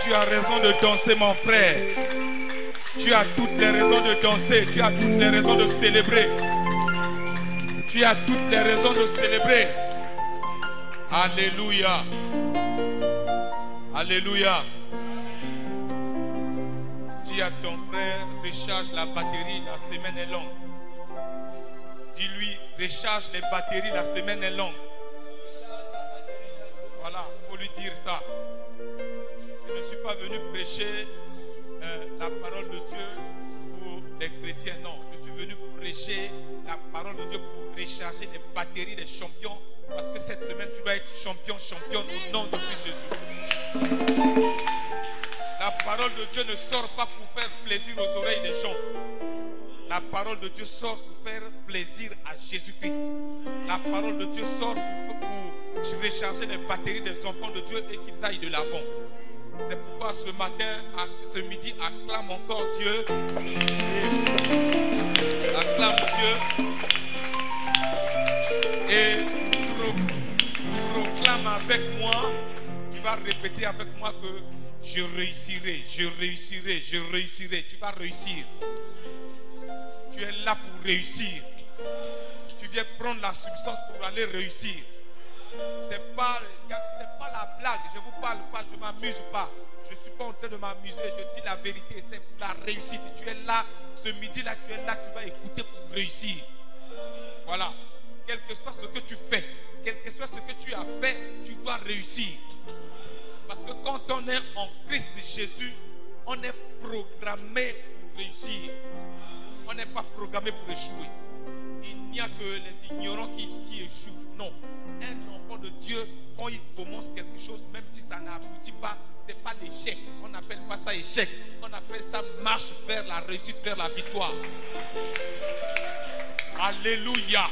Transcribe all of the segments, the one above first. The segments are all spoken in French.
Tu as raison de danser, mon frère. Tu as toutes les raisons de danser. Tu as toutes les raisons de célébrer. Tu as toutes les raisons de célébrer. Alléluia. Alléluia. Dis à ton frère, recharge la batterie, la semaine est longue. Dis-lui, recharge les batteries, la semaine est longue. Voilà, il faut lui dire ça. Je ne suis pas venu prêcher la parole de Dieu pour les chrétiens, non. Je suis venu prêcher la parole de Dieu pour recharger les batteries des champions. Parce que cette semaine, tu dois être champion, championne au nom de Christ Jésus. La parole de Dieu ne sort pas pour faire plaisir aux oreilles des gens. La parole de Dieu sort pour faire plaisir à Jésus-Christ. La parole de Dieu sort pour recharger les batteries des enfants de Dieu et qu'ils aillent de l'avant. C'est pourquoi ce matin, ce midi, acclame encore Dieu. Acclame Dieu. Et proclame avec moi. Tu vas répéter avec moi que je réussirai, je réussirai, je réussirai. Tu vas réussir. Tu es là pour réussir. Tu viens prendre la substance pour aller réussir. C'est pas la blague. Je vous parle pas, je m'amuse pas. Je ne suis pas en train de m'amuser. Je dis la vérité. C'est la réussite. Tu es là, ce midi-là, tu es là, tu vas écouter pour réussir. Voilà. Quel que soit ce que tu fais, quel que soit ce que tu as fait, tu dois réussir. Parce que quand on est en Christ Jésus, on est programmé pour réussir. On n'est pas programmé pour échouer. Il n'y a que les ignorants qui échouent. Non. Un enfant de Dieu, quand il commence quelque chose, même si ça n'aboutit pas, ce n'est pas l'échec. On n'appelle pas ça échec. On appelle ça marche vers la réussite, vers la victoire. Alléluia.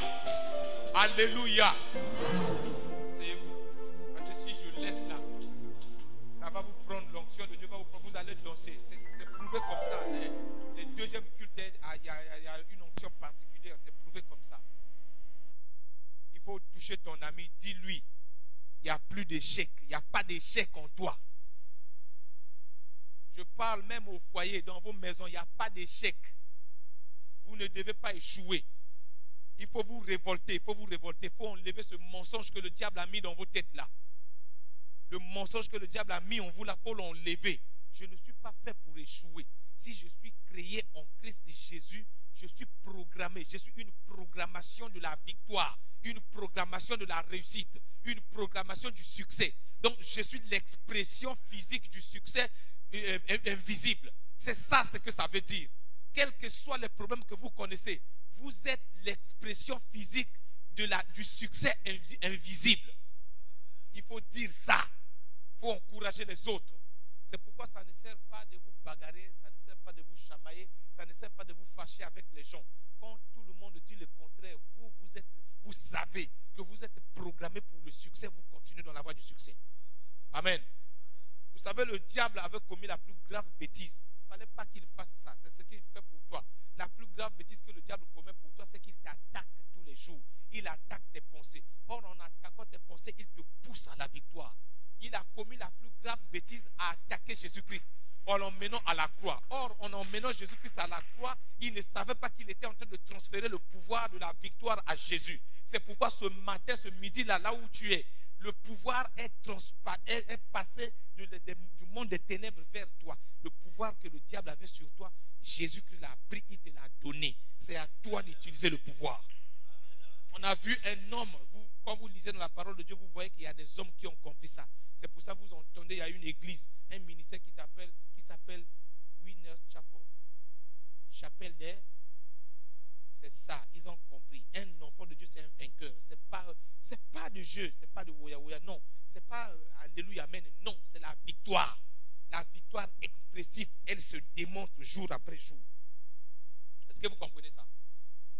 Alléluia. Asseyez-vous. Parce que si je laisse là, ça va vous prendre l'onction de Dieu, va vous allez danser. C'est prouvé comme ça. Les deuxièmes cultes, il y a une onction particulière. C'est prouvé comme ça. Il faut toucher ton ami. Dis-lui, il n'y a plus d'échec. Il n'y a pas d'échec en toi. Je parle même au foyer, dans vos maisons, il n'y a pas d'échec. Vous ne devez pas échouer. Il faut vous révolter, il faut vous révolter. Il faut enlever ce mensonge que le diable a mis dans vos têtes là. Le mensonge que le diable a mis en vous là, il faut l'enlever. Je ne suis pas fait pour échouer. Si je suis créé en Christ Jésus, je suis programmé. Je suis une programmation de la victoire, une programmation de la réussite, une programmation du succès. Donc je suis l'expression physique du succès invisible. C'est ça ce que ça veut dire. Quels que soient les problèmes que vous connaissez, vous êtes l'expression physique du succès invisible. Il faut dire ça. Il faut encourager les autres. C'est pourquoi ça ne sert pas de vous bagarrer, ça ne sert pas de vous chamailler, ça ne sert pas de vous fâcher avec les gens. Quand tout le monde dit le contraire, vous savez que vous êtes programmé pour le succès, vous continuez dans la voie du succès. Amen. Vous savez, le diable avait commis la plus grave bêtise. Il ne fallait pas qu'il fasse ça. C'est ce qu'il fait pour toi. La plus grave bêtise que le diable commet pour toi, c'est qu'il t'attaque tous les jours. Il attaque tes pensées. Or, en attaquant tes pensées, il te pousse à la victoire. Il a commis la plus grave bêtise à attaquer Jésus-Christ en l'emmenant à la croix. Or, en emmenant Jésus-Christ à la croix, il ne savait pas qu'il était en train de transférer le pouvoir de la victoire à Jésus. C'est pourquoi ce matin, ce midi-là, là où tu es, le pouvoir est passé du monde des ténèbres vers toi. Le pouvoir que le diable avait sur toi, Jésus-Christ l'a pris, il te l'a donné. C'est à toi d'utiliser le pouvoir. On a vu un homme, quand vous lisez dans la parole de Dieu, vous voyez qu'il y a des hommes qui ont compris ça. C'est pour ça que vous entendez, il y a une église, un ministère qui s'appelle Winners Chapel. Chapelle des... C'est ça, ils ont compris. Un enfant de Dieu, c'est un vainqueur. C'est pas de jeu, c'est pas de woya woya, non. C'est pas alléluia, amen, non. C'est la victoire. La victoire expressive, elle se démontre jour après jour. Est-ce que vous comprenez ça?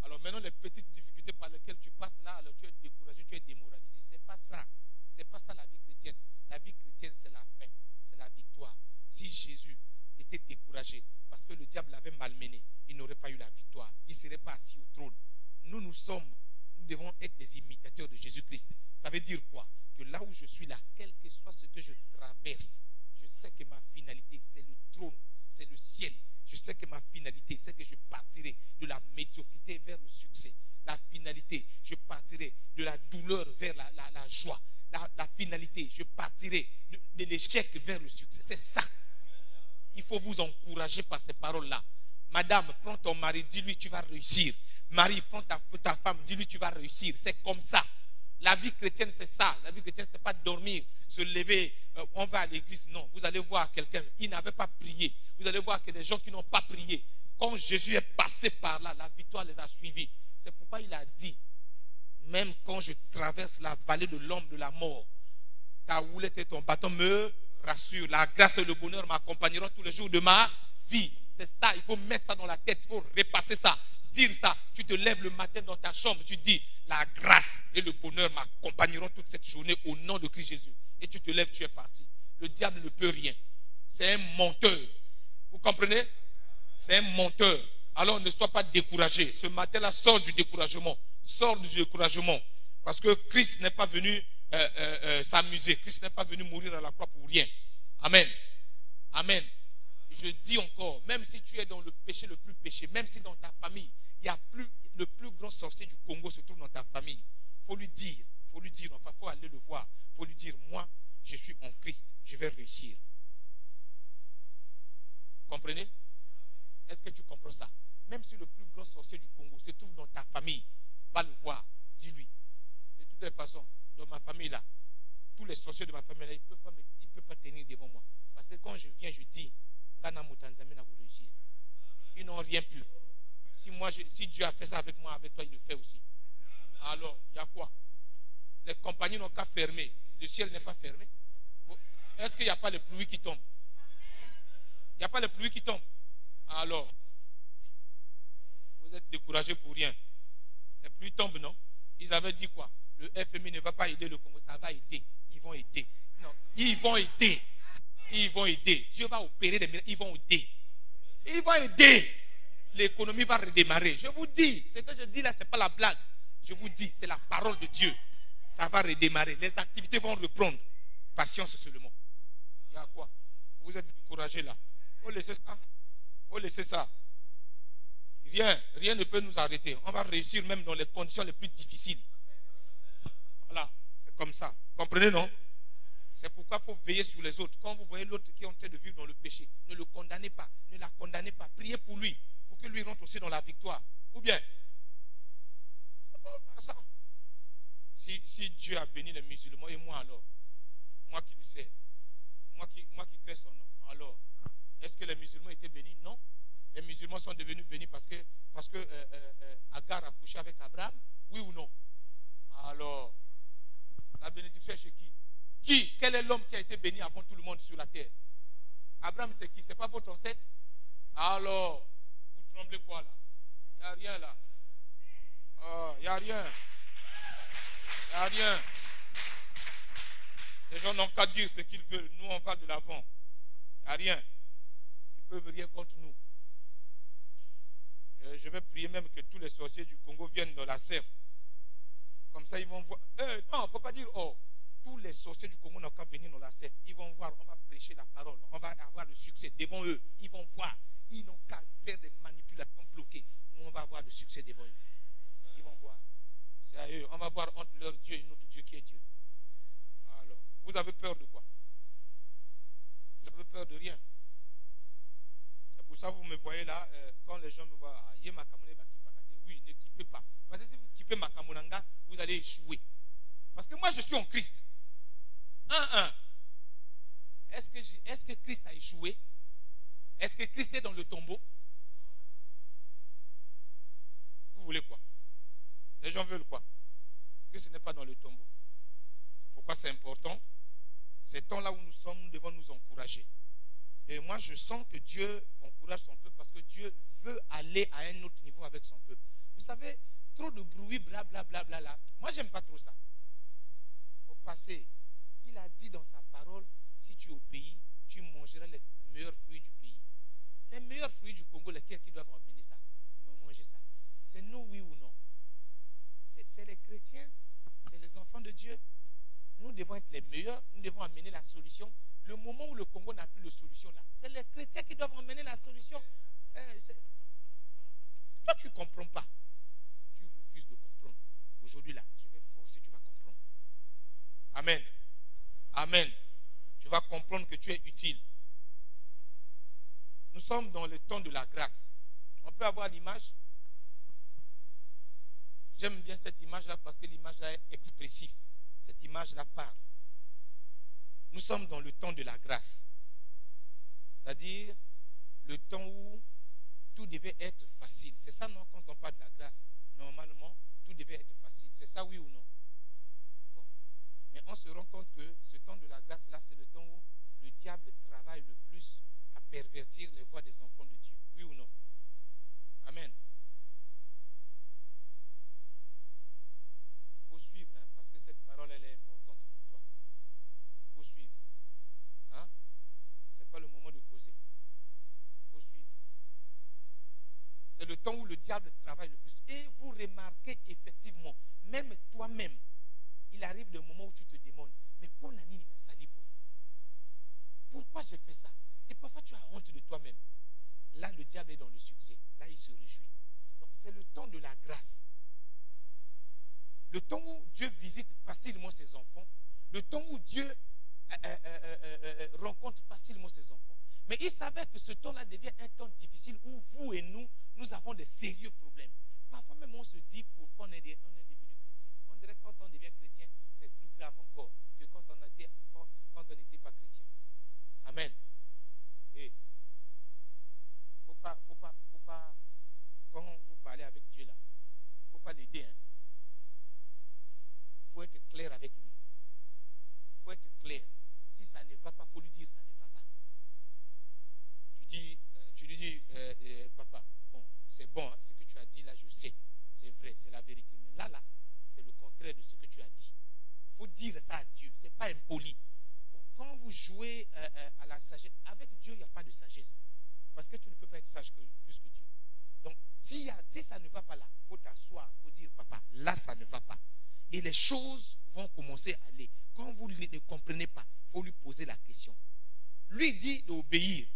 Alors maintenant, les petites difficultés par lesquelles tu passes là, alors tu es découragé, tu es démoralisé. C'est pas ça. C'est pas ça la vie chrétienne. La vie chrétienne, c'est la fin, c'est la victoire. Si Jésus était découragé parce que le diable l'avait malmené, il n'aurait pas eu la victoire. Il ne serait pas assis au trône. Nous devons être des imitateurs de Jésus-Christ. Ça veut dire quoi? Que là où je suis là, quel que soit ce que je traverse, je sais que ma finalité sais que ma finalité, c'est que je partirai de la médiocrité vers le succès. La finalité, je partirai de la douleur vers la joie. La finalité, je partirai de l'échec vers le succès. C'est ça. Il faut vous encourager par ces paroles-là. Madame, prends ton mari, dis-lui tu vas réussir. Marie, prends ta femme, dis-lui tu vas réussir. C'est comme ça. La vie chrétienne, c'est ça. La vie chrétienne, c'est pas dormir, se lever, on va à l'église. Non, vous allez voir quelqu'un, il n'avait pas prié. Vous allez voir que des gens qui n'ont pas prié. Quand Jésus est passé par là, la victoire les a suivis. C'est pourquoi il a dit, même quand je traverse la vallée de l'ombre de la mort, ta houlette et ton bâton me rassurent. La grâce et le bonheur m'accompagneront tous les jours de ma vie. C'est ça, il faut mettre ça dans la tête, il faut repasser ça, dire ça. Tu te lèves le matin dans ta chambre, tu dis, la grâce et le bonheur m'accompagneront toute cette journée au nom de Christ Jésus. Et tu te lèves, tu es parti. Le diable ne peut rien. C'est un menteur. Vous comprenez? C'est un menteur. Alors ne sois pas découragé. Ce matin-là, sors du découragement. Sors du découragement. Parce que Christ n'est pas venu s'amuser. Christ n'est pas venu mourir à la croix pour rien. Amen. Amen. Je dis encore, même si tu es dans le péché le plus péché, même si dans ta famille, le plus grand sorcier du Congo se trouve dans ta famille, il faut lui dire, enfin, il faut aller le voir, il faut lui dire, moi, je suis en Christ, je vais réussir. Comprenez? Est-ce que tu comprends ça? Même si le plus grand sorcier du Congo se trouve dans ta famille, va le voir, dis-lui. De toutes les façons, dans ma famille là, tous les sorciers de ma famille là, ils ne peuvent pas tenir devant moi. Parce que quand je viens, je dis, réussir. Ils n'ont rien pu. Si Dieu a fait ça avec moi, avec toi, il le fait aussi. Alors, il y a quoi? Les compagnies n'ont qu'à fermer. Le ciel n'est pas fermé. Est-ce qu'il n'y a pas les pluies qui tombent? Il n'y a pas les pluies qui tombent. Alors, vous êtes découragés pour rien. Les pluies tombent, non? Ils avaient dit quoi? Le FMI ne va pas aider le Congo, ça va aider. Ils vont aider. Non, ils vont aider. Ils vont aider. Dieu va opérer des miracles. Ils vont aider. Ils vont aider. L'économie va redémarrer. Je vous dis, ce que je dis là, ce n'est pas la blague. Je vous dis, c'est la parole de Dieu. Ça va redémarrer. Les activités vont reprendre. Patience seulement. Il y a quoi? Vous êtes découragés là. Oh, laissez ça. Oh, laissez ça. Rien ne peut nous arrêter. On va réussir même dans les conditions les plus difficiles. Voilà. C'est comme ça. Comprenez, non? C'est pourquoi il faut veiller sur les autres. Quand vous voyez l'autre qui est en train de vivre dans le péché, ne le condamnez pas. Ne la condamnez pas. Priez pour lui. Pour que lui rentre aussi dans la victoire. Ou bien, ça. Si Dieu a béni les musulmans, et moi alors, moi qui le sais, moi qui crée son nom, alors, est-ce que les musulmans étaient bénis? Non. Les musulmans sont devenus bénis parce que Agar a couché avec Abraham? Oui ou non? Alors, la bénédiction est chez qui? Quel est l'homme qui a été béni avant tout le monde sur la terre? Abraham, c'est qui? C'est pas votre ancêtre? Alors, vous tremblez quoi là? Il n'y a rien là. Oh, il n'y a rien. Il n'y a rien. Les gens n'ont qu'à dire ce qu'ils veulent. Nous, on va de l'avant. Il n'y a rien. Ils ne peuvent rien contre nous. Je vais prier même que tous les sorciers du Congo viennent dans la serre. Comme ça, ils vont voir. Non, il ne faut pas dire, oh, tous les sorciers du Congo n'ont qu'à venir dans la serre. Ils vont voir, on va prêcher la parole. On va avoir le succès devant eux. Ils vont voir. Ils n'ont qu'à faire des manipulations bloquées. Nous, on va avoir le succès devant eux. Ils vont voir. C'est à eux. On va voir entre leur Dieu et notre Dieu qui est Dieu. Alors, vous avez peur de quoi? Vous avez peur de rien. C'est pour ça que vous me voyez là, quand les gens me voient, oui, ne kippez pas. Parce que si vous kippez Makamonanga, vous allez échouer. Parce que moi, je suis en Christ. Est-ce que Christ a échoué? Est-ce que Christ est dans le tombeau? Vous voulez quoi? Les gens veulent quoi? Christ n'est pas dans le tombeau. C'est pourquoi c'est important. Ces temps-là où nous sommes, nous devons nous encourager. Et moi, je sens que Dieu encourage son peuple parce que Dieu veut aller à un autre niveau avec son peuple. Vous savez, trop de bruit, blablabla, là. Moi, j'aime pas trop ça. Au passé, il a dit dans sa parole, si tu es au pays, tu mangeras les meilleurs fruits du pays. Les meilleurs fruits du Congo, lesquels qui doivent ramener ça, manger ça. C'est nous, oui ou non? C'est les chrétiens, c'est les enfants de Dieu. Nous devons être les meilleurs, nous devons amener la solution. Le moment où le Congo n'a plus de solution là, c'est les chrétiens qui doivent amener la solution. tu es utile. Nous sommes dans le temps de la grâce. On peut avoir l'image. J'aime bien cette image-là parce que l'image-là est expressive. Cette image-là parle. Nous sommes dans le temps de la grâce. C'est-à-dire le temps où tout devait être facile. C'est ça, non, quand on parle de la grâce. Normalement, tout devait être facile. C'est ça, oui ou non? Bon. Mais on se rend compte que ce temps de la grâce-là, c'est le temps où le diable travaille le plus à pervertir les voies des enfants de Dieu. Oui ou non? Amen. Il faut suivre, hein, parce que cette parole, elle est importante pour toi. Il faut suivre. Hein? Ce n'est pas le moment de causer. Il faut suivre. C'est le temps où le diable travaille le plus. Et vous remarquez effectivement, même toi-même, il arrive le moment où tu te demandes, mais pour Nanini m'a sali boy. Pourquoi j'ai fait ça? Et parfois tu as honte de toi-même. Là, le diable est dans le succès. Là, il se réjouit. Donc, c'est le temps de la grâce. Le temps où Dieu visite facilement ses enfants. Le temps où Dieu rencontre facilement ses enfants. Mais il s'avère que ce temps-là devient un temps difficile où vous et nous avons des sérieux problèmes. Parfois même, on se dit pourquoi on est devenu chrétien. On dirait que quand on devient chrétien, c'est plus grave encore que quand on n'était pas chrétien. Amen. Et faut pas, quand vous parlez avec Dieu là, il ne faut pas l'aider. Hein. Il faut être clair avec lui. Il faut être clair. Si ça ne va pas, il faut lui dire ça ne va pas. Tu lui dis, papa, bon, c'est bon, hein, ce que tu as dit là, je sais. C'est vrai, c'est la vérité. Mais là, c'est le contraire de ce que tu as dit. Il faut dire ça à Dieu. Ce n'est pas impoli. Bon, quand vous jouez à la sagesse, avec Dieu, il n'y a pas de sagesse. Parce que tu ne peux pas être sage plus que Dieu. Donc, si ça ne va pas là, il faut t'asseoir, il faut dire, papa, là, ça ne va pas. Et les choses vont commencer à aller. Quand vous ne comprenez pas, il faut lui poser la question. Lui dit d'obéir.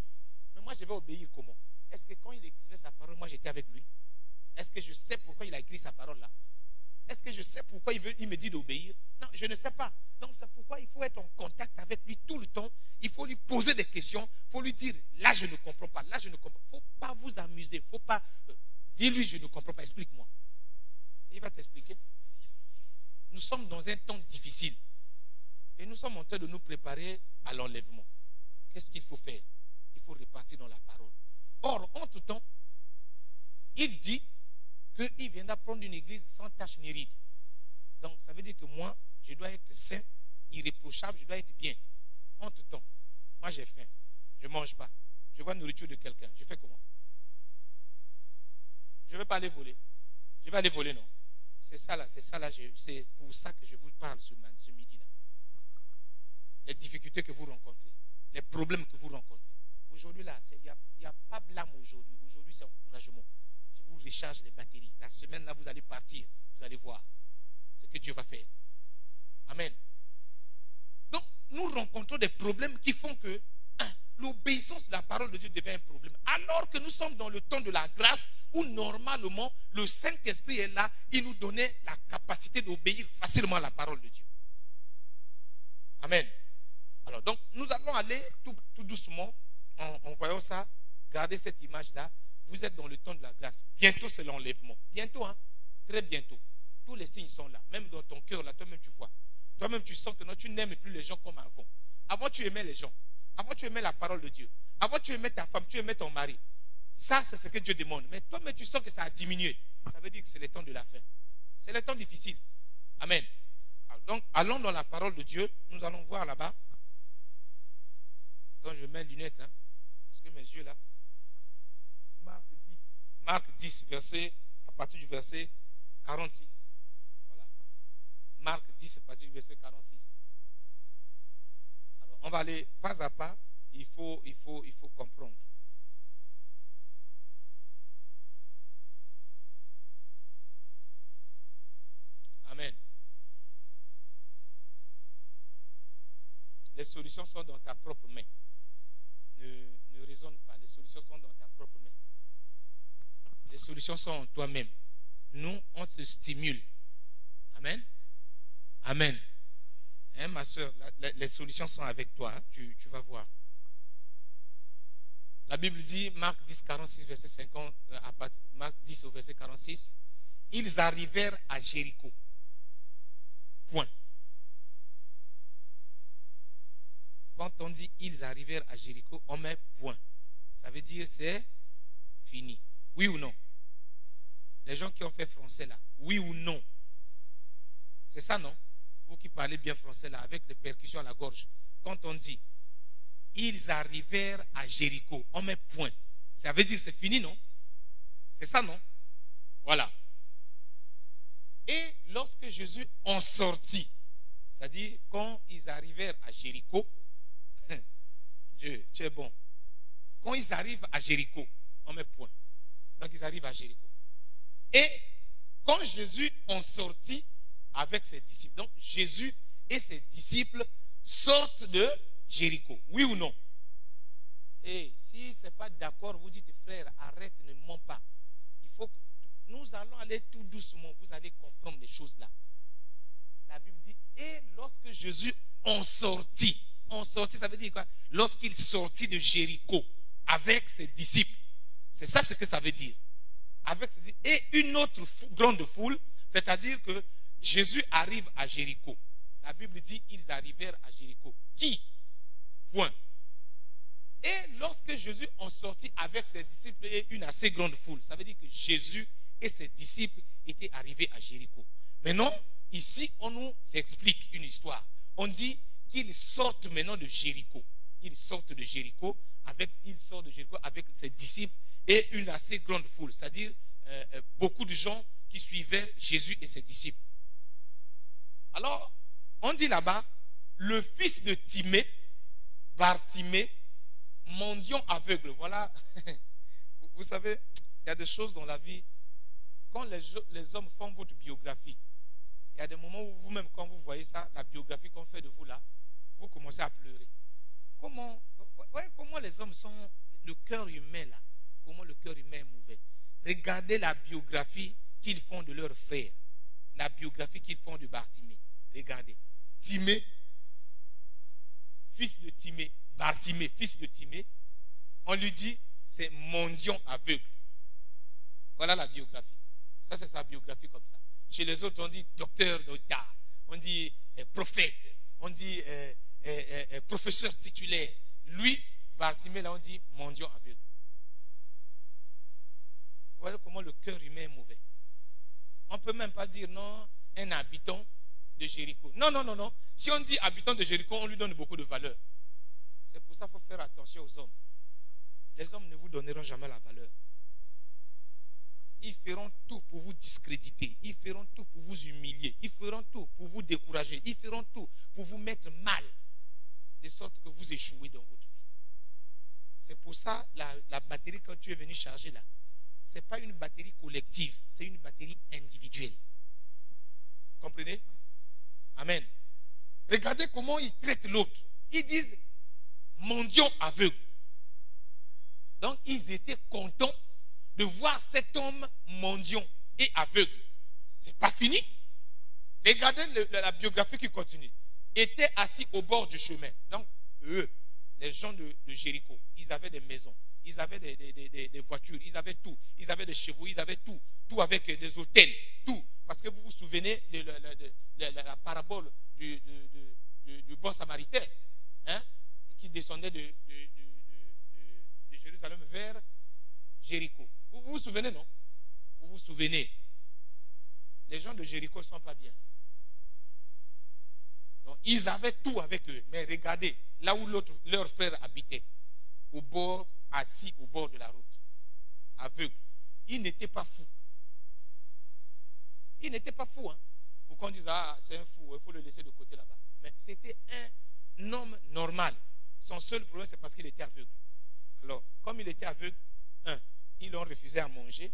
Mais moi, je vais obéir comment? Est-ce que quand il écrivait sa parole, moi, j'étais avec lui? Est-ce que je sais pourquoi il a écrit sa parole là? Est-ce que je sais pourquoi il me dit d'obéir? Non, je ne sais pas. Donc, c'est pourquoi il faut être en contact avec lui tout le temps. Il faut lui poser des questions. Il faut lui dire, là, je ne comprends pas. Là, je ne comprends pas. Il ne faut pas vous amuser. Il ne faut pas dire, lui, je ne comprends pas. Explique-moi. Il va t'expliquer. Nous sommes dans un temps difficile. Et nous sommes en train de nous préparer à l'enlèvement. Qu'est-ce qu'il faut faire? Il faut repartir dans la parole. Or, entre-temps, il dit qu'il viendra prendre une église sans tache ni ride. Donc, ça veut dire que moi, je dois être saint, irréprochable, je dois être bien. Entre-temps, moi j'ai faim, je ne mange pas. Je vois la nourriture de quelqu'un, je fais comment? Je ne vais pas aller voler. Je vais aller voler, non? C'est ça là, c'est pour ça que je vous parle ce midi-là. Les difficultés que vous rencontrez, les problèmes que vous rencontrez. Aujourd'hui, là, il n'y a pas blâme aujourd'hui. Aujourd'hui, c'est encouragement. Je vous recharge les batteries. La semaine, là, vous allez partir. Vous allez voir ce que Dieu va faire. Amen. Donc, nous rencontrons des problèmes qui font que l'obéissance de la parole de Dieu devient un problème. Alors que nous sommes dans le temps de la grâce où, normalement, le Saint-Esprit est là. Il nous donnait la capacité d'obéir facilement à la parole de Dieu. Amen. Alors, donc, nous allons aller tout doucement, en voyant ça, gardez cette image-là. Vous êtes dans le temps de la grâce. Bientôt, c'est l'enlèvement. Bientôt, hein? Très bientôt. Tous les signes sont là. Même dans ton cœur, là, toi-même, tu vois. Toi-même, tu sens que non, tu n'aimes plus les gens comme avant. Avant, tu aimais les gens. Avant, tu aimais la parole de Dieu. Avant, tu aimais ta femme, tu aimais ton mari. Ça, c'est ce que Dieu demande. Mais toi-même, tu sens que ça a diminué. Ça veut dire que c'est le temps de la fin. C'est le temps difficile. Amen. Alors, donc, allons dans la parole de Dieu. Nous allons voir là-bas. Quand je mets lunettes, hein, parce que mes yeux là. Marc 10, à partir du verset 46. Voilà. Marc 10, à partir du verset 46. Alors, on va aller pas à pas. Il faut comprendre. Amen. Les solutions sont dans ta propre main. Ne raisonne pas. Les solutions sont dans ta propre main. Les solutions sont en toi-même. Nous, on se stimule. Amen. Amen. Hein, ma soeur, les solutions sont avec toi. Hein, tu vas voir. La Bible dit, Marc 10, 46, verset 50, Marc 10 au verset 46, ils arrivèrent à Jéricho. Point. Quand on dit ils arrivèrent à Jéricho, on met point. Ça veut dire c'est fini. Oui ou non? Les gens qui ont fait français là, oui ou non? C'est ça, non? Vous qui parlez bien français là, avec les percussions à la gorge. Quand on dit ils arrivèrent à Jéricho, on met point. Ça veut dire c'est fini, non? C'est ça, non? Voilà. Et lorsque Jésus en sortit, c'est-à-dire quand ils arrivèrent à Jéricho, Dieu, tu es bon. Quand ils arrivent à Jéricho, on met point. Donc ils arrivent à Jéricho. Et quand Jésus en sortit avec ses disciples, donc Jésus et ses disciples sortent de Jéricho. Oui ou non? Et si ce n'est pas d'accord, vous dites, frère, arrête, ne mens pas. Il faut que nous allons aller tout doucement, vous allez comprendre les choses là. La Bible dit, et lorsque Jésus en sortit, ça veut dire quoi? Lorsqu'il sortit de Jéricho avec ses disciples. C'est ça ce que ça veut dire. Avec ses disciples. Et une autre grande foule, c'est-à-dire que Jésus arrive à Jéricho. La Bible dit, ils arrivèrent à Jéricho. Qui? Point. Et lorsque Jésus en sortit avec ses disciples et une assez grande foule, ça veut dire que Jésus et ses disciples étaient arrivés à Jéricho. Maintenant, ici, on nous explique une histoire. On dit qu'ils sortent maintenant de Jéricho. Ils sortent de Jéricho avec ses disciples et une assez grande foule, c'est-à-dire beaucoup de gens qui suivaient Jésus et ses disciples. Alors, on dit là-bas, le fils de Timée, Bartimée, mendiant aveugle. Voilà, vous savez, il y a des choses dans la vie, quand les hommes font votre biographie, il y a des moments où vous-même, quand vous voyez ça, la biographie qu'on fait de vous là, vous commencez à pleurer. Comment les hommes sont, le cœur humain là, comment le cœur humain est mauvais. Regardez la biographie qu'ils font de leurs frères, la biographie qu'ils font de Bartimée. Regardez, Timée, fils de Timée, Bartimée, fils de Timée, on lui dit, c'est mendiant aveugle. Voilà la biographie. Ça, c'est sa biographie comme ça. Chez les autres, on dit docteur d'État, on dit prophète, on dit professeur titulaire. Lui, Bartimée, là, on dit mendiant aveugle. Vous voyez comment le cœur humain est mauvais. On ne peut même pas dire non, un habitant de Jéricho. Non, non, non, non. Si on dit habitant de Jéricho, on lui donne beaucoup de valeur. C'est pour ça qu'il faut faire attention aux hommes. Les hommes ne vous donneront jamais la valeur. Ils feront tout pour vous discréditer. Ils feront tout pour vous humilier. Ils feront tout pour vous décourager. Ils feront tout pour vous mettre mal. De sorte que vous échouez dans votre vie. C'est pour ça la batterie quand tu es venu charger là, ce n'est pas une batterie collective. C'est une batterie individuelle. Vous comprenez? Amen. Regardez comment ils traitent l'autre. Ils disent mendiant aveugle. Donc ils étaient contents de voir cet homme mendiant et aveugle. Ce n'est pas fini. Regardez la biographie qui continue. Étaient assis au bord du chemin. Donc eux, les gens de Jéricho, ils avaient des maisons, ils avaient des voitures, ils avaient tout. Ils avaient des chevaux, ils avaient tout. Tout avec des hôtels, tout. Parce que vous vous souvenez de la parabole du bon samaritain, hein, qui descendait de Jérusalem vers Jéricho. Vous vous souvenez, non? Vous vous souvenez? Les gens de Jéricho ne sont pas bien. Donc, ils avaient tout avec eux. Mais regardez, là où leur frère habitait, assis au bord de la route, aveugle, ils n'étaient pas fous. Ils n'étaient pas fous. Hein? Pour qu'on dise, ah, c'est un fou, il faut le laisser de côté là-bas. Mais c'était un homme normal. Son seul problème, c'est parce qu'il était aveugle. Alors, comme il était aveugle, 1, ils l'ont refusé à manger.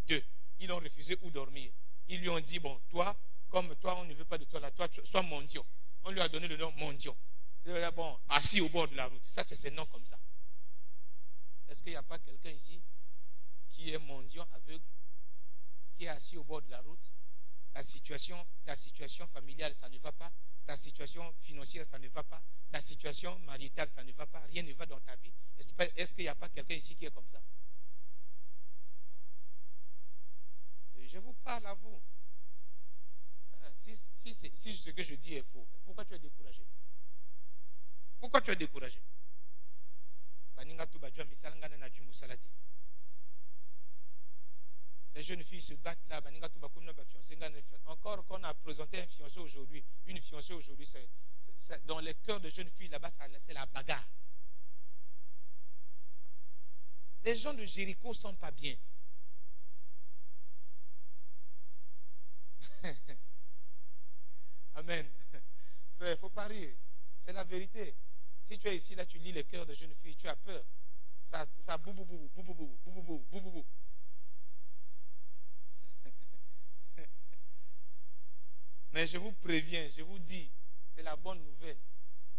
2, ils l'ont refusé où dormir. Ils lui ont dit, bon, toi, comme toi, on ne veut pas de toi là, toi, sois mendiant. On lui a donné le nom mendiant. Bon, assis au bord de la route. Ça, c'est ses noms comme ça. Est-ce qu'il n'y a pas quelqu'un ici qui est mendiant aveugle, qui est assis au bord de la route? Ta situation familiale, ça ne va pas. ta situation financière, ça ne va pas. Ta situation maritale, ça ne va pas. Rien ne va dans ta vie. Est-ce qu'il n'y a pas quelqu'un ici qui est comme ça? Je vous parle à vous. Si ce que je dis est faux, pourquoi tu es découragé? Pourquoi tu es découragé? Les jeunes filles se battent là. Encore qu'on a présenté un fiancé aujourd'hui, une fiancée aujourd'hui, dans les cœurs de jeunes filles là-bas, c'est la bagarre. Les gens de Jéricho ne sont pas bien. Amen. Frère, il ne faut pas rire. C'est la vérité. Si tu es ici, là, tu lis les cœurs de jeunes filles, tu as peur. Ça bou bou bou bou bou bou bou bou bou bou bou. Mais je vous préviens, je vous dis, c'est la bonne nouvelle.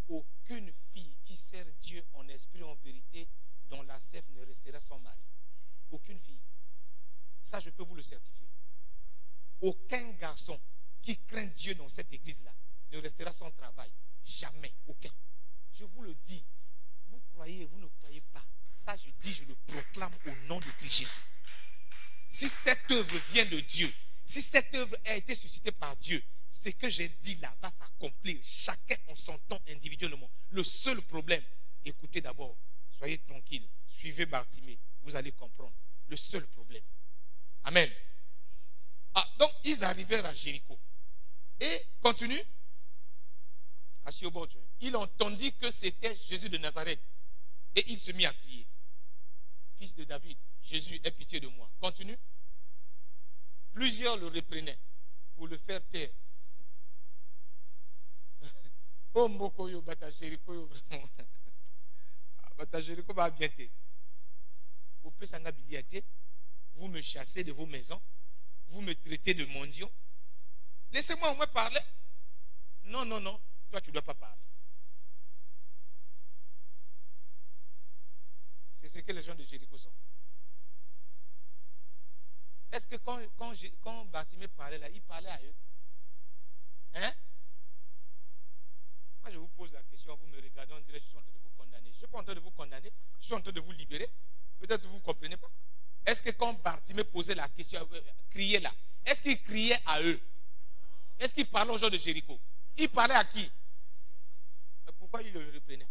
Aucune fille qui sert Dieu en esprit, en vérité, dans la sève ne restera sans mari. Aucune fille. Ça, je peux vous le certifier. Aucun garçon qui craint Dieu dans cette église-là ne restera sans travail. Jamais. Aucun. Je vous le dis. Vous croyez, vous ne croyez pas. Ça, je dis, je le proclame au nom de Christ Jésus. Si cette œuvre vient de Dieu, si cette œuvre a été suscitée par Dieu, ce que j'ai dit là va s'accomplir, chacun en son temps individuellement. Le seul problème, écoutez d'abord, soyez tranquille, suivez Bartimée, vous allez comprendre. Le seul problème. Amen. Ah, donc, ils arrivèrent à Jéricho. Et, continue. Assis au bord du chemin. Il entendit que c'était Jésus de Nazareth. Et il se mit à crier. Fils de David, Jésus, aie pitié de moi. Continue. Plusieurs le reprenaient pour le faire taire. Oh, Mokoyo, Bata Jéricho, vraiment. Bata Jéricho va bien te. Vous me chassez de vos maisons. Vous me traitez de mendiant. Laissez-moi au moins parler. Non, non, non. Toi, tu ne dois pas parler. C'est ce que les gens de Jéricho sont. Est-ce que quand Bartimée parlait là, il parlait à eux? Hein? Moi, je vous pose la question, vous me regardez, on dirait que je suis en train de vous condamner. Je ne suis pas en train de vous condamner, je suis en train de vous libérer. Peut-être que vous ne comprenez pas. Est-ce que quand Bartimée posait la question, criait là, est-ce qu'il criait à eux? Est-ce qu'il parlait aux gens de Jéricho? Il parlait à qui? Pourquoi il le reprenait?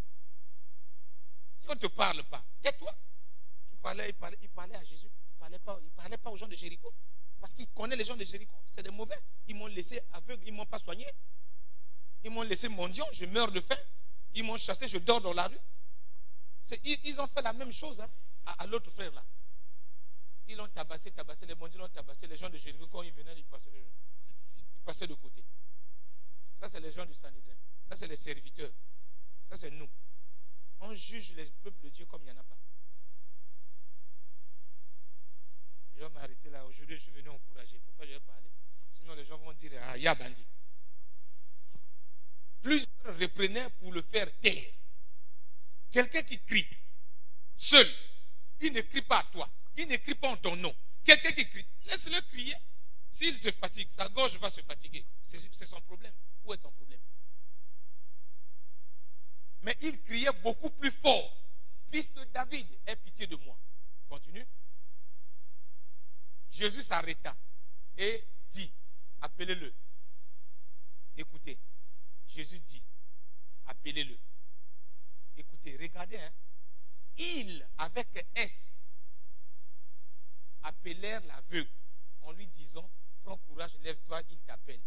Si on ne te parle pas, tais-toi. Il parlait à Jésus. Il ne parlait pas aux gens de Jéricho. Parce qu'il connaît les gens de Jéricho. C'est des mauvais. Ils m'ont laissé aveugle. Ils ne m'ont pas soigné. Ils m'ont laissé mendiant. Je meurs de faim. Ils m'ont chassé. Je dors dans la rue. Ils ont fait la même chose hein, à l'autre frère là. Ils l'ont tabassé. Les mendiants l'ont tabassé. Les gens de Jéricho, quand ils venaient, ils passaient de côté. Ça, c'est les gens du Sanhédrin. Ça, c'est les serviteurs. Ça, c'est nous. On juge les peuples de Dieu comme il n'y en a pas. Je vais m'arrêter là. Aujourd'hui, je suis venu encourager. Il ne faut pas lui parler. Sinon, les gens vont dire, ah, il y a bandit. Plusieurs reprenaient pour le faire taire. Quelqu'un qui crie, seul, il ne crie pas à toi. Il ne crie pas en ton nom. Quelqu'un qui crie, laisse-le crier. S'il se fatigue, sa gorge va se fatiguer. C'est son problème. Où est ton problème? Mais il criait beaucoup plus fort. Fils de David, aie pitié de moi. Continue. Jésus s'arrêta et dit, appelez-le. Écoutez, Jésus dit, appelez-le. Écoutez, regardez, hein. Ils, avec S, appelèrent l'aveugle en lui disant, prends courage, lève-toi, il t'appelle.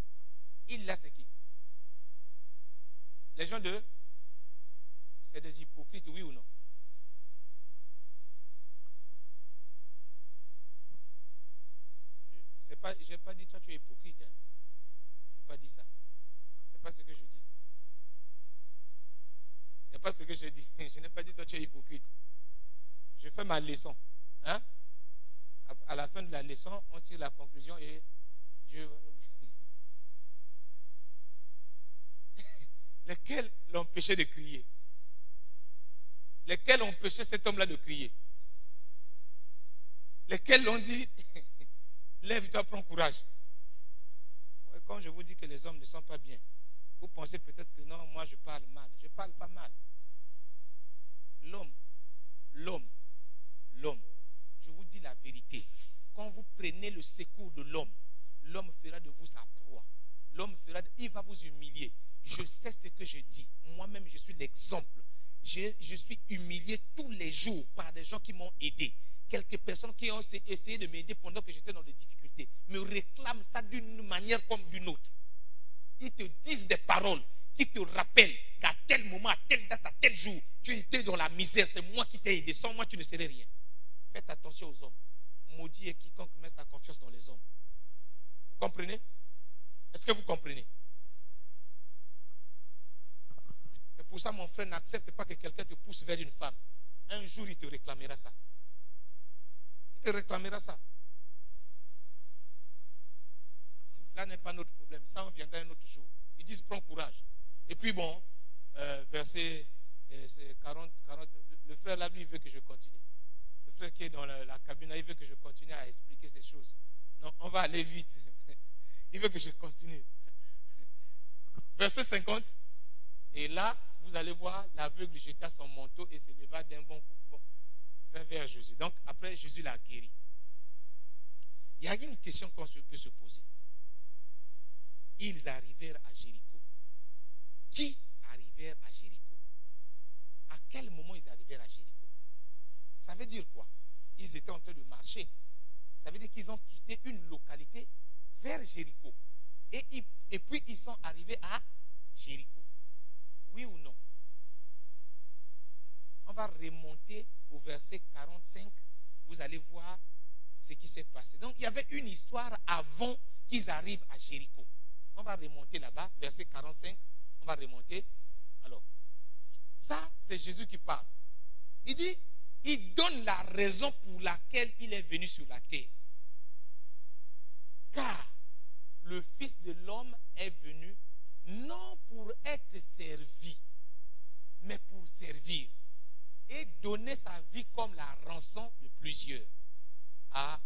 Il là, c'est qui? Les gens de... C'est des hypocrites, oui ou non? Je n'ai pas dit toi tu es hypocrite. Hein? Je n'ai pas dit ça. Ce n'est pas ce que je dis. Ce n'est pas ce que je dis. Je n'ai pas dit toi tu es hypocrite. Je fais ma leçon. Hein? À la fin de la leçon, on tire la conclusion et Dieu va nous bénir. Lesquels l'ont empêché de crier? Lesquels ont empêché cet homme-là de crier? Lesquels l'ont dit lève-toi, prends courage. Quand je vous dis que les hommes ne sont pas bien, Vous pensez peut-être que non, moi je parle mal. Je ne parle pas mal. L'homme, je vous dis la vérité. Quand vous prenez le secours de l'homme, l'homme fera de vous sa proie. Il va vous humilier. Je sais ce que je dis. Moi-même, je suis l'exemple. Je suis humilié tous les jours par des gens qui m'ont aidé. Quelques personnes qui ont essayé de m'aider pendant que j'étais dans des difficultés me réclament ça d'une manière comme d'une autre. Ils te disent des paroles qui te rappellent qu'à tel moment, à telle date, à tel jour, tu étais dans la misère. C'est moi qui t'ai aidé. Sans moi, tu ne serais rien. Faites attention aux hommes. Maudit est quiconque met sa confiance dans les hommes. Vous comprenez? Est-ce que vous comprenez? C'est pour ça, mon frère, n'accepte pas que quelqu'un te pousse vers une femme. Un jour, il te réclamera ça. Il te réclamera ça. Là n'est pas notre problème. Ça, on viendra un autre jour. Ils disent, prends courage. Et puis bon, verset 40, le frère là, lui, il veut que je continue. Le frère qui est dans la cabine, il veut que je continue à expliquer ces choses. Non, on va aller vite. Il veut que je continue. Verset 50. Et là, vous allez voir, l'aveugle jeta son manteau et se leva d'un bon coup, vint vers Jésus. Donc, après, Jésus l'a guéri. Il y a une question qu'on peut se poser. Ils arrivèrent à Jéricho. Qui arrivèrent à Jéricho? À quel moment ils arrivèrent à Jéricho? Ça veut dire quoi? Ils étaient en train de marcher. Ça veut dire qu'ils ont quitté une localité vers Jéricho. Et puis ils sont arrivés à Jéricho. Oui ou non? On va remonter au verset 45. Vous allez voir ce qui s'est passé. Donc il y avait une histoire avant qu'ils arrivent à Jéricho. On va remonter là-bas, verset 45. On va remonter. Alors, ça, c'est Jésus qui parle. Il dit, il donne la raison pour laquelle il est venu sur la terre. Car le Fils de l'homme est venu non pour être servi, mais pour servir et donner sa vie comme la rançon de plusieurs. Ah,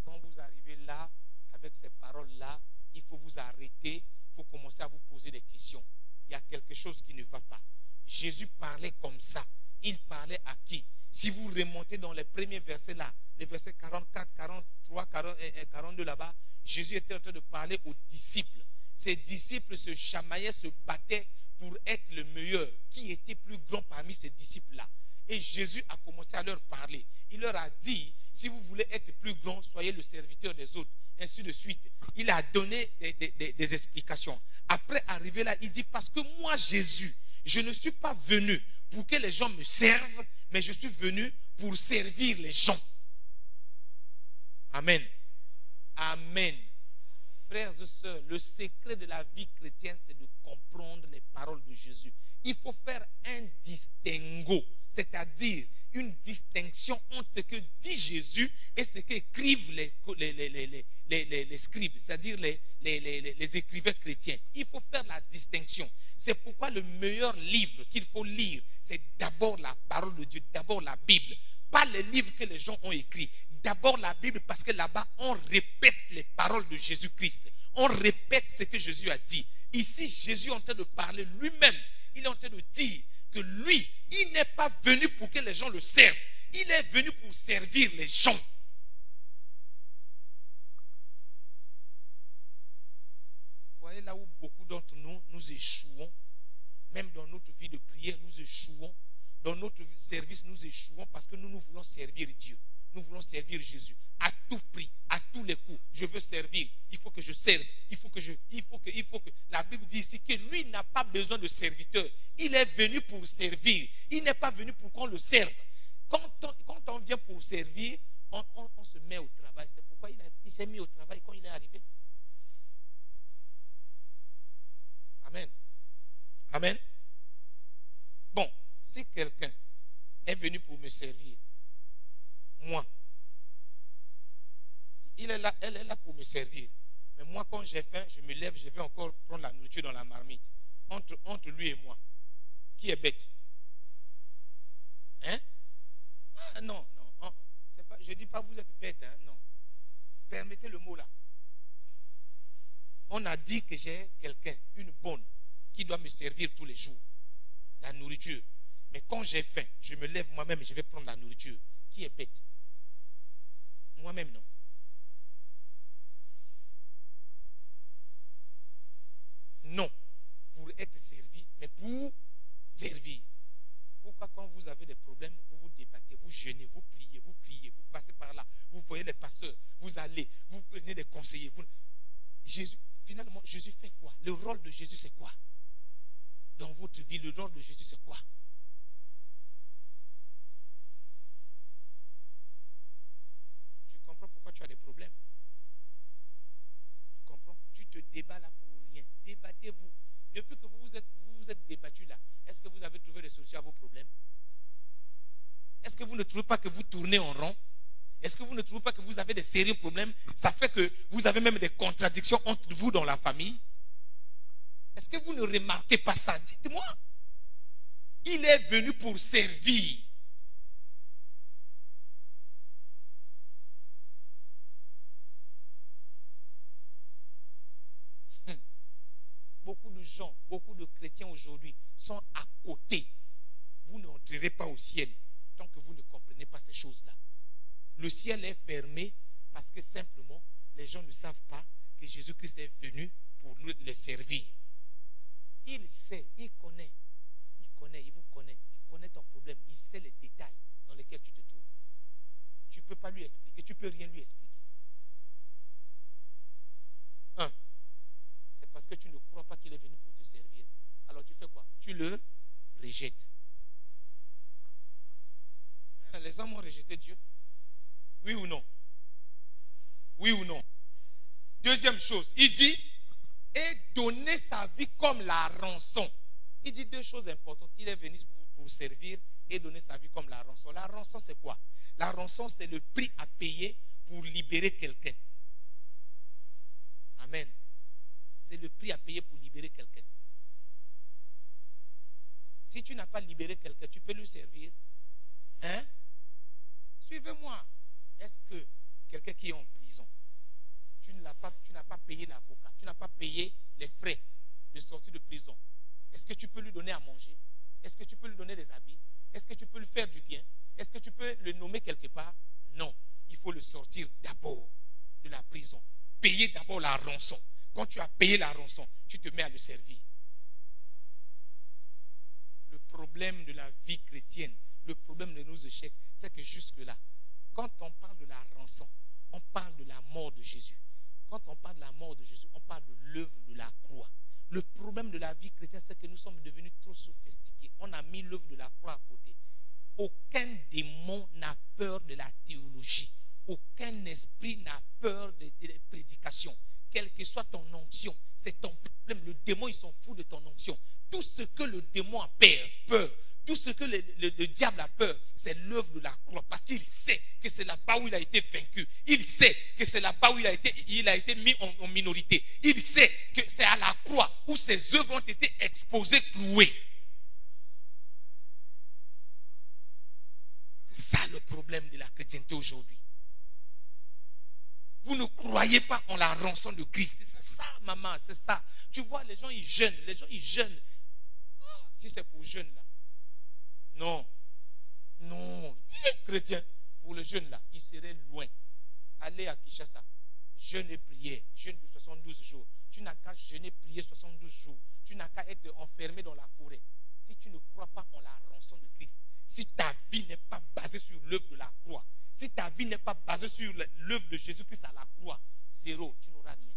quand vous arrivez là, avec ces paroles-là, il faut vous arrêter, il faut commencer à vous poser des questions. Il y a quelque chose qui ne va pas. Jésus parlait comme ça. Il parlait à qui? Si vous remontez dans les premiers versets là, les versets 44, 43, 42 là-bas, Jésus était en train de parler aux disciples. Ses disciples se chamaillaient, se battaient pour être le meilleur. Qui était plus grand parmi ces disciples-là? Et Jésus a commencé à leur parler. Il leur a dit, si vous voulez être plus grand, soyez le serviteur des autres. Ainsi de suite. Il a donné des explications. Après arriver là, il dit, parce que moi, Jésus, je ne suis pas venu pour que les gens me servent, mais je suis venu pour servir les gens. Amen. Amen. Frères et sœurs, le secret de la vie chrétienne, c'est de comprendre les paroles de Jésus. Il faut faire un distinguo, c'est-à-dire une distinction entre ce que dit Jésus et ce qu'écrivent les scribes, c'est-à-dire les écrivains chrétiens. Il faut faire la distinction. C'est pourquoi le meilleur livre qu'il faut lire, c'est d'abord la parole de Dieu, d'abord la Bible. Pas les livres que les gens ont écrits. D'abord la Bible, parce que là-bas, on répète les paroles de Jésus-Christ. On répète ce que Jésus a dit. Ici, Jésus est en train de parler lui-même. Il est en train de dire que lui, il n'est pas venu pour que les gens le servent. Il est venu pour servir les gens. Vous voyez là où beaucoup d'entre nous, nous échouons. Même dans notre vie de prière, nous échouons. Dans notre service, nous échouons parce que nous voulons servir Dieu. Nous voulons servir Jésus. À tout prix, à tous les coups. Je veux servir. Il faut que je serve. Il faut que. La Bible dit ici que lui n'a pas besoin de serviteur. Il est venu pour servir. Il n'est pas venu pour qu'on le serve. Quand on vient pour servir, on se met au travail. C'est pourquoi il s'est mis au travail quand il est arrivé. Amen. Amen. Bon, si quelqu'un est venu pour me servir, moi, elle est là pour me servir. Mais moi, quand j'ai faim, je me lève, je vais encore prendre la nourriture dans la marmite. Entre lui et moi. Qui est bête? Hein? Ah, non. C'est pas, je ne dis pas vous êtes bête, hein, non. Permettez le mot là. On a dit que j'ai quelqu'un, une bonne, qui doit me servir tous les jours. La nourriture. Mais quand j'ai faim, je me lève moi-même et je vais prendre la nourriture. Qui est bête? Moi-même, non. Non, pour être servi, mais pour servir. Pourquoi quand vous avez des problèmes, vous vous débattez, vous jeûnez, vous priez, vous passez par là, vous voyez les pasteurs, vous allez, vous prenez des conseillers. Jésus, finalement, Jésus fait quoi? Le rôle de Jésus, c'est quoi? Dans votre vie, le rôle de Jésus, c'est quoi? Tu comprends pourquoi tu as des problèmes? Tu comprends? Tu te débats là pour rien. Débattez-vous. Depuis que vous vous êtes débattu là, est-ce que vous avez trouvé des solutions à vos problèmes? Est-ce que vous ne trouvez pas que vous tournez en rond? Est-ce que vous ne trouvez pas que vous avez des sérieux problèmes? Ça fait que vous avez même des contradictions entre vous dans la famille. Est-ce que vous ne remarquez pas ça? Dites-moi. Il est venu pour servir. Beaucoup de gens, beaucoup de chrétiens aujourd'hui sont à côté. Vous n'entrerez pas au ciel tant que vous ne comprenez pas ces choses-là. Le ciel est fermé parce que simplement, les gens ne savent pas que Jésus-Christ est venu pour nous les servir. Il sait, il connaît, il vous connaît, il connaît ton problème, il sait les détails dans lesquels tu te trouves. Tu ne peux pas lui expliquer, tu ne peux rien lui expliquer. C'est parce que tu ne crois pas qu'il est venu pour te servir. Alors tu fais quoi? Tu le rejettes. Les hommes ont rejeté Dieu. Oui ou non? Oui ou non? Deuxième chose, il dit, et donner sa vie comme la rançon. Il dit deux choses importantes. Il est venu pour servir et donner sa vie comme la rançon. La rançon, c'est quoi? La rançon, c'est le prix à payer pour libérer quelqu'un. Amen. C'est le prix à payer pour libérer quelqu'un. Si tu n'as pas libéré quelqu'un, tu peux lui servir. Hein? Suivez-moi. Est-ce que quelqu'un qui est en prison, tu n'as pas payé l'avocat, tu n'as pas payé les frais de sortie de prison, est-ce que tu peux lui donner à manger? Est-ce que tu peux lui donner des habits? Est-ce que tu peux lui faire du bien? Est-ce que tu peux le nommer quelque part? Non. Il faut le sortir d'abord de la prison. Payer d'abord la rançon. Quand tu as payé la rançon, tu te mets à le servir. Le problème de la vie chrétienne, le problème de nos échecs, c'est que jusque-là, quand on parle de la rançon, on parle de la mort de Jésus. Quand on parle de la mort de Jésus, on parle de l'œuvre de la croix. Le problème de la vie chrétienne, c'est que nous sommes devenus trop sophistiqués. On a mis l'œuvre de la croix à côté. Aucun démon n'a peur de la théologie. Aucun esprit n'a peur des prédications. Quelle que soit ton onction, c'est ton problème. Le démon, il s'en fout de ton onction. Tout ce que le démon a peur, tout ce que le diable a peur, c'est l'œuvre de la croix. Parce qu'il sait que c'est là-bas où il a été vaincu. Il sait que c'est là-bas où il a été mis en minorité. Il sait que c'est à la croix où ses œuvres ont été exposées, clouées. C'est ça le problème de la chrétienté aujourd'hui. Vous ne croyez pas en la rançon de Christ. C'est ça, maman, c'est ça. Tu vois, les gens, ils jeûnent. Les gens, ils jeûnent. Ah, si c'est pour jeûne, là. Non. Non. Chrétien, pour le jeûne, là, il serait loin. Allez à Kinshasa. Jeûne et prière. Jeûne de 72 jours. Tu n'as qu'à jeûner, prier 72 jours. Tu n'as qu'à être enfermé dans la forêt. Si tu ne crois pas en la rançon de Christ, si ta vie n'est pas basée sur l'œuvre de la croix, si ta vie n'est pas basée sur l'œuvre de Jésus-Christ à la croix, zéro, tu n'auras rien.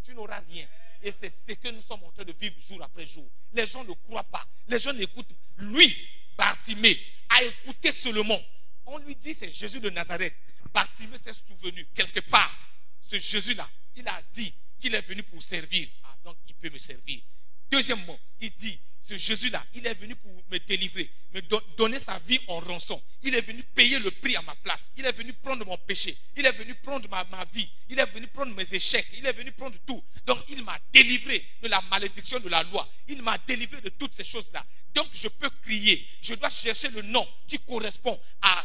Tu n'auras rien. Et c'est ce que nous sommes en train de vivre jour après jour. Les gens ne croient pas. Les gens n'écoutent. Lui, Bartimée, a écouté seulement. On lui dit c'est Jésus de Nazareth. Bartimée s'est souvenu quelque part. Ce Jésus-là, il a dit qu'il est venu pour servir. Ah, donc il peut me servir. Deuxièmement, il dit, ce Jésus-là, il est venu pour me délivrer, me donner sa vie en rançon. Il est venu payer le prix à ma place. Il est venu prendre mon péché. Il est venu prendre ma vie. Il est venu prendre mes échecs. Il est venu prendre tout. Donc il m'a délivré de la malédiction de la loi. Il m'a délivré de toutes ces choses-là. Donc je peux crier. Je dois chercher le nom qui correspond à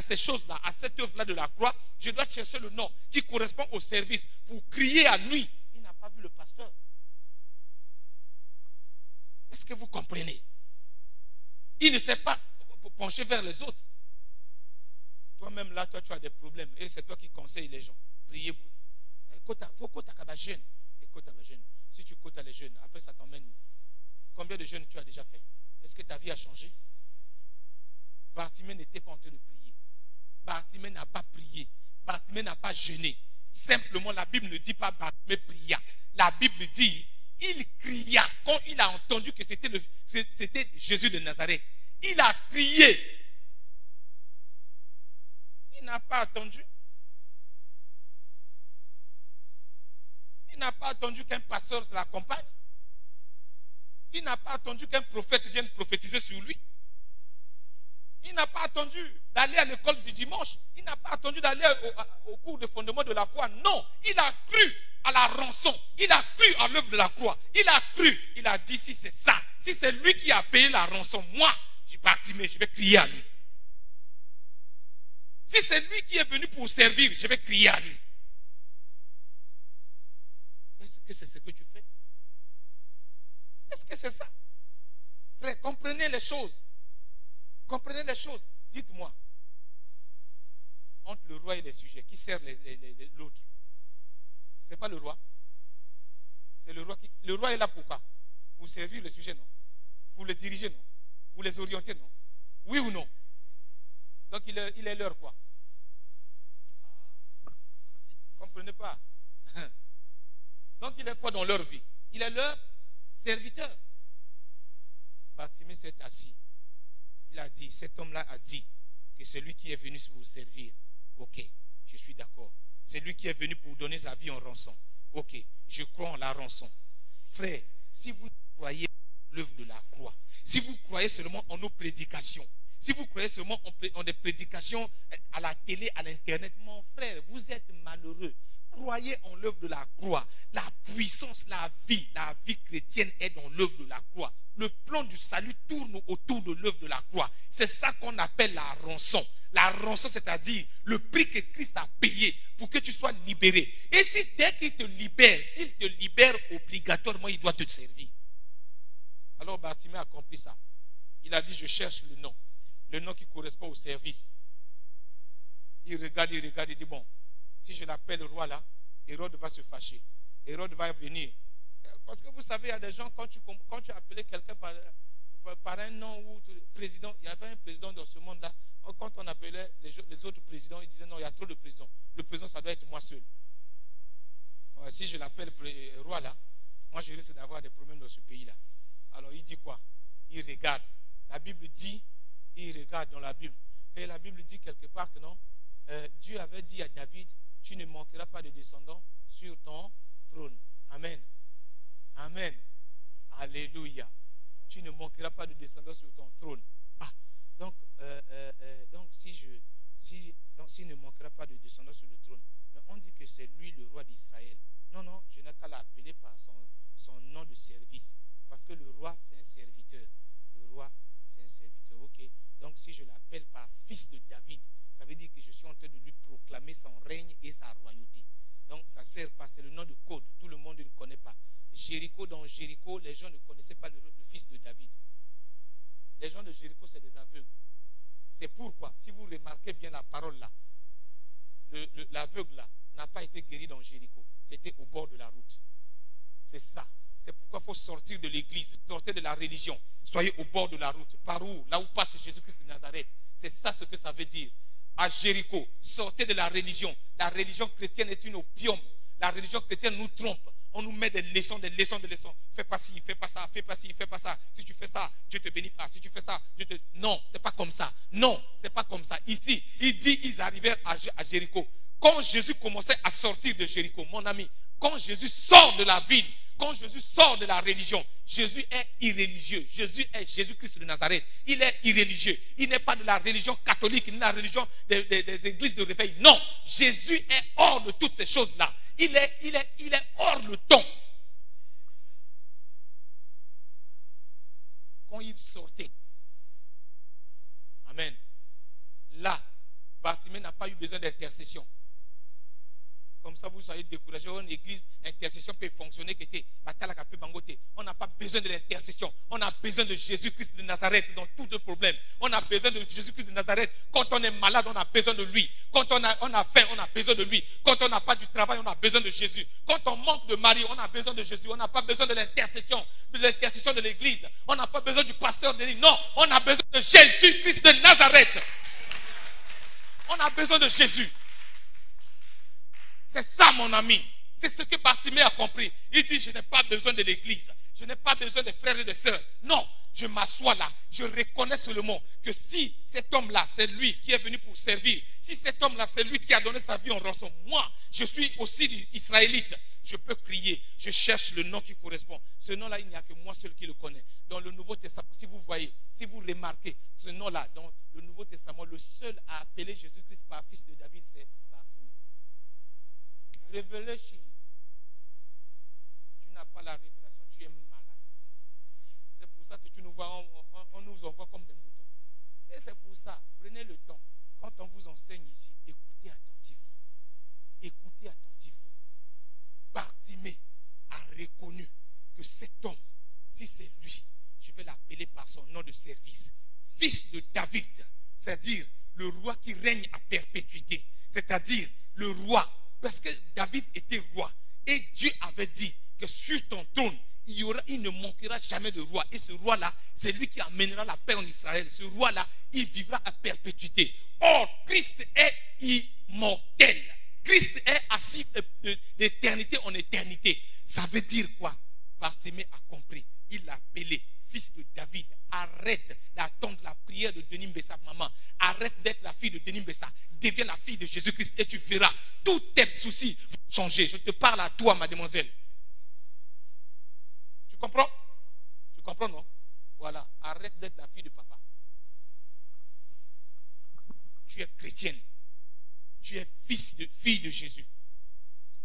ces choses-là, à cette œuvre-là de la croix. Je dois chercher le nom qui correspond au service pour crier à lui. Il n'a pas vu le pasteur. Est-ce que vous comprenez? Il ne s'est pas penché vers les autres. Toi-même, là, toi, tu as des problèmes. Et c'est toi qui conseilles les gens. Priez pour eux. Il faut côté à jeune. Si tu côtes les jeunes, après ça t'emmène où? Combien de jeunes tu as déjà fait? Est-ce que ta vie a changé? Bartimée n'était pas en train de prier. Bartimée n'a pas prié. Bartimée n'a pas jeûné. Simplement, la Bible ne dit pas Bartimée pria. La Bible dit, il cria quand il a entendu que c'était Jésus de Nazareth. Il a crié. Il n'a pas attendu. Il n'a pas attendu qu'un pasteur l'accompagne. Il n'a pas attendu qu'un prophète vienne prophétiser sur lui. Il n'a pas attendu d'aller à l'école du dimanche. Il n'a pas attendu d'aller au cours de fondement de la foi. Non, il a cru à la rançon. Il a cru à l'œuvre de la croix. Il a cru. Il a dit, si c'est ça, si c'est lui qui a payé la rançon, moi, j'ai Bartimée, je vais crier à lui. Si c'est lui qui est venu pour servir, je vais crier à lui. Est-ce que c'est ce que tu fais? Est-ce que c'est ça? Frère, comprenez les choses. Comprenez les choses. Dites-moi, entre le roi et les sujets, qui sert l'autre? Ce n'est pas le roi. C'est le roi qui... Le roi est là pour quoi? Pour servir le sujet, non? Pour le diriger, non? Pour les orienter, non? Oui ou non? Donc il est leur quoi? Comprenez pas? Donc il est quoi dans leur vie? Il est leur serviteur. Bartimée s'est assis. Il a dit, cet homme-là a dit que c'est lui qui est venu pour servir. Ok, je suis d'accord. C'est lui qui est venu pour donner sa vie en rançon. Ok, je crois en la rançon. Frère, si vous croyez en l'œuvre de la croix, si vous croyez seulement en nos prédications, si vous croyez seulement en des prédications à la télé, à l'internet, mon frère, vous êtes malheureux. Croyez en l'œuvre de la croix. La puissance, la vie chrétienne est dans l'œuvre de la croix. Le plan du salut tourne autour de l'œuvre de la croix. C'est ça qu'on appelle la rançon. La rançon, c'est-à-dire le prix que Christ a payé pour que tu sois libéré. Et si dès qu'il te libère, s'il te libère obligatoirement, il doit te servir. Alors Bartimée a compris ça. Il a dit, je cherche le nom qui correspond au service. Il regarde, il dit, bon, si je l'appelle le roi là, Hérode va se fâcher. Hérode va venir. Parce que vous savez, il y a des gens, quand tu appelais quelqu'un par un nom ou président, il y avait un président dans ce monde-là. Quand on appelait les autres présidents, ils disaient non, il y a trop de présidents. Le président, ça doit être moi seul. Si je l'appelle roi là, moi je risque d'avoir des problèmes dans ce pays-là. Alors il dit quoi? Il regarde. La Bible dit, il regarde dans la Bible. Et la Bible dit quelque part que non, Dieu avait dit à David, tu ne manqueras pas de descendants sur ton trône. Amen. Amen. Alléluia. Tu ne manqueras pas de descendants sur ton trône. Donc s'il ne manquera pas de descendants sur le trône, mais on dit que c'est lui le roi d'Israël. Non, je n'ai qu'à l'appeler par son nom de service. Parce que le roi, c'est un serviteur. Le roi, c'est un serviteur. Ok. Donc si je l'appelle par fils de David, ça veut dire que je suis en train de lui proclamer son règne et sa royauté. Donc ça sert pas, c'est le nom de code. Tout le monde ne connaît pas. Dans Jéricho, les gens ne connaissaient pas le fils de David. Les gens de Jéricho, c'est des aveugles. C'est pourquoi, si vous remarquez bien la parole là, l'aveugle là n'a pas été guéri dans Jéricho. C'était au bord de la route. C'est ça. C'est pourquoi il faut sortir de l'église, sortir de la religion. Soyez au bord de la route. Par où? Là où passe Jésus-Christ de Nazareth. C'est ça ce que ça veut dire. À Jéricho, sortez de la religion. La religion chrétienne est une opium. La religion chrétienne nous trompe. On nous met des leçons. Fais pas ci, fais pas ça, fais pas ci, fais pas ça. Si tu fais ça, Dieu te bénit pas. Si tu fais ça, Dieu te... Non, c'est pas comme ça. Non, c'est pas comme ça. Ici, il dit, ils arrivèrent à Jéricho. Quand Jésus commençait à sortir de Jéricho, mon ami, quand Jésus sort de la ville, quand Jésus sort de la religion, Jésus est irréligieux. Jésus est Jésus-Christ de Nazareth. Il est irréligieux. Il n'est pas de la religion catholique, ni de la religion des églises de réveil. Non, Jésus est hors de toutes ces choses-là. Il est hors le temps. Quand il sortait, amen, là, Bartimée n'a pas eu besoin d'intercession. Comme ça, vous soyez découragés. Une église, intercession peut fonctionner. On n'a pas besoin de l'intercession. On a besoin de Jésus-Christ de Nazareth dans tous nos problèmes. On a besoin de Jésus-Christ de Nazareth. Quand on est malade, on a besoin de lui. Quand on a faim, on a besoin de lui. Quand on n'a pas du travail, on a besoin de Jésus. Quand on manque de mari, on a besoin de Jésus. On n'a pas besoin de l'intercession de l'église. On n'a pas besoin du pasteur de l'église. Non, on a besoin de Jésus-Christ de Nazareth. On a besoin de Jésus. C'est ça, mon ami. C'est ce que Bartimée a compris. Il dit, je n'ai pas besoin de l'église. Je n'ai pas besoin des frères et des sœurs. Non, je m'assois là. Je reconnais seulement que si cet homme-là, c'est lui qui est venu pour servir, si cet homme-là, c'est lui qui a donné sa vie en rançon, moi, je suis aussi israélite. Je peux crier. Je cherche le nom qui correspond. Ce nom-là, il n'y a que moi seul qui le connais. Dans le Nouveau Testament, si vous voyez, si vous remarquez, ce nom-là, dans le Nouveau Testament, le seul à appeler Jésus-Christ par fils de David, c'est Bartimée. Révélation. Tu n'as pas la révélation, tu es malade. C'est pour ça que tu nous vois, on nous envoie comme des moutons. Et c'est pour ça, prenez le temps. Quand on vous enseigne ici, écoutez attentivement. Écoutez attentivement. Bartimée a reconnu que cet homme, si c'est lui, je vais l'appeler par son nom de service, fils de David, c'est-à-dire le roi qui règne à perpétuité, c'est-à-dire le roi, parce que David était roi, et Dieu avait dit que sur ton trône, il ne manquera jamais de roi, et ce roi-là, c'est lui qui amènera la paix en Israël, ce roi-là, il vivra à perpétuité. Or, Christ est immortel. Christ est assis d'éternité en éternité. Ça veut dire quoi? Bartimée a compris. Il l'a appelé fils de David. Arrête d'attendre la prière de Denis Mbessa, maman. Arrête d'être la fille de Denis Mbessa. Deviens la fille de Jésus-Christ et tu verras. Tous tes soucis vont changer. Je te parle à toi, mademoiselle. Tu comprends? Tu comprends, non? Voilà. Arrête d'être la fille de papa. Tu es chrétienne. Tu es fille de Jésus.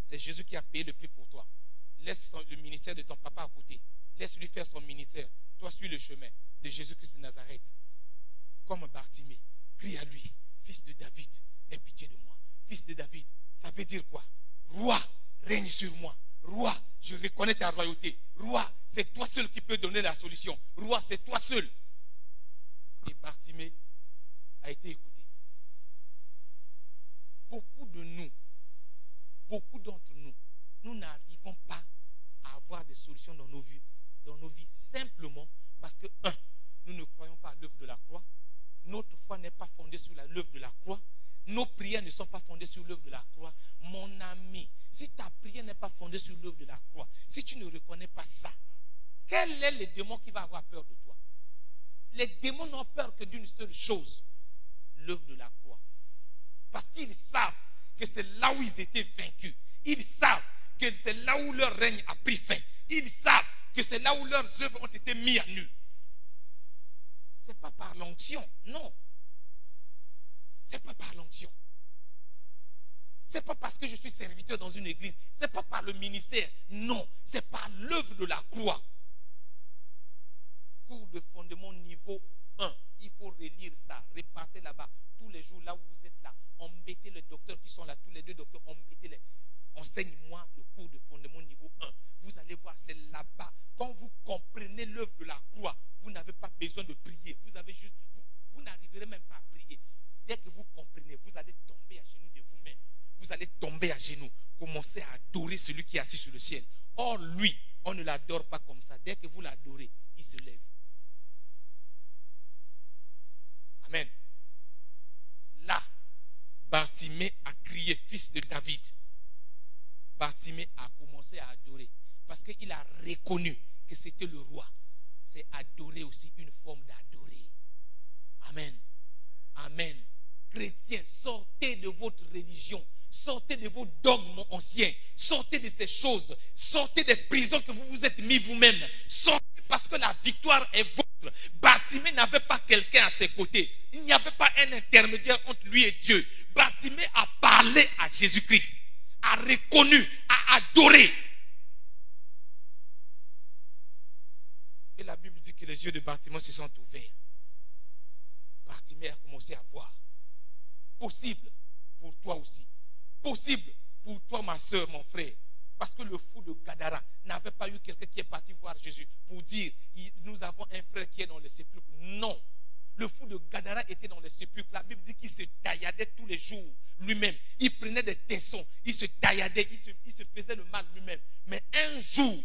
C'est Jésus qui a payé le prix pour toi. Laisse le ministère de ton papa à côté. Laisse-lui faire son ministère. Toi, suis le chemin de Jésus-Christ de Nazareth. Comme Bartimée, crie à lui, fils de David, aie pitié de moi. Fils de David, ça veut dire quoi? Roi, règne sur moi. Roi, je reconnais ta royauté. Roi, c'est toi seul qui peux donner la solution. Roi, c'est toi seul. Et Bartimée a été écouté. Beaucoup de nous, beaucoup d'entre nous, nous n'arrivons pas à avoir des solutions dans nos vies simplement parce que, nous ne croyons pas à l'œuvre de la croix. Notre foi n'est pas fondée sur l'œuvre de la croix. Nos prières ne sont pas fondées sur l'œuvre de la croix. Mon ami, si ta prière n'est pas fondée sur l'œuvre de la croix, si tu ne reconnais pas ça, quel est le démon qui va avoir peur de toi? Les démons n'ont peur que d'une seule chose, l'œuvre de la croix. Parce qu'ils savent que c'est là où ils étaient vaincus. Ils savent que c'est là où leur règne a pris fin. Ils savent que c'est là où leurs œuvres ont été mises à nu. Ce n'est pas par l'onction, non. Ce n'est pas par l'onction. Ce n'est pas parce que je suis serviteur dans une église. Ce n'est pas par le ministère, non. C'est par l'œuvre de la croix. Cours de fondement niveau 1. Il faut relire ça, repartez là-bas. Tous les jours, là où vous êtes là, embêtez les docteurs qui sont là, tous les deux docteurs, embêtez-les. Enseigne-moi le cours de fondement niveau 1. Vous allez voir, c'est là-bas. Quand vous comprenez l'œuvre de la croix, vous n'avez pas besoin de prier. Vous n'arriverez même pas à prier. Dès que vous comprenez, vous allez tomber à genoux de vous-même. Vous allez tomber à genoux. Commencez à adorer celui qui est assis sur le ciel. Or, lui, on ne l'adore pas comme ça. Dès que vous l'adorez, il se lève. Amen. Là, Bartimée a crié, fils de David. Bartimée a commencé à adorer. Parce qu'il a reconnu que c'était le roi. C'est adorer aussi une forme d'adorer. Amen. Amen. Chrétiens, sortez de votre religion. Sortez de vos dogmes anciens. Sortez de ces choses. Sortez des prisons que vous vous êtes mis vous-même. Sortez parce que la victoire est votre. Bartimée n'avait pas quelqu'un à ses côtés. Il n'y avait pas un intermédiaire entre lui et Dieu. Bartimée a parlé à Jésus-Christ. A reconnu, a adoré. Et la Bible dit que les yeux de Bartimée se sont ouverts. Bartimée a commencé à voir. Possible pour toi aussi. Possible pour toi, ma soeur, mon frère. Parce que le fou de Gadara n'avait pas eu quelqu'un qui est parti voir Jésus pour dire, nous avons un frère qui est dans le sépulcre. Non. Le fou de Gadara était dans le sépulcre. La Bible dit qu'il se tailladait tous les jours lui-même. Il prenait des tessons, il se tailladait, il se faisait le mal lui-même. Mais un jour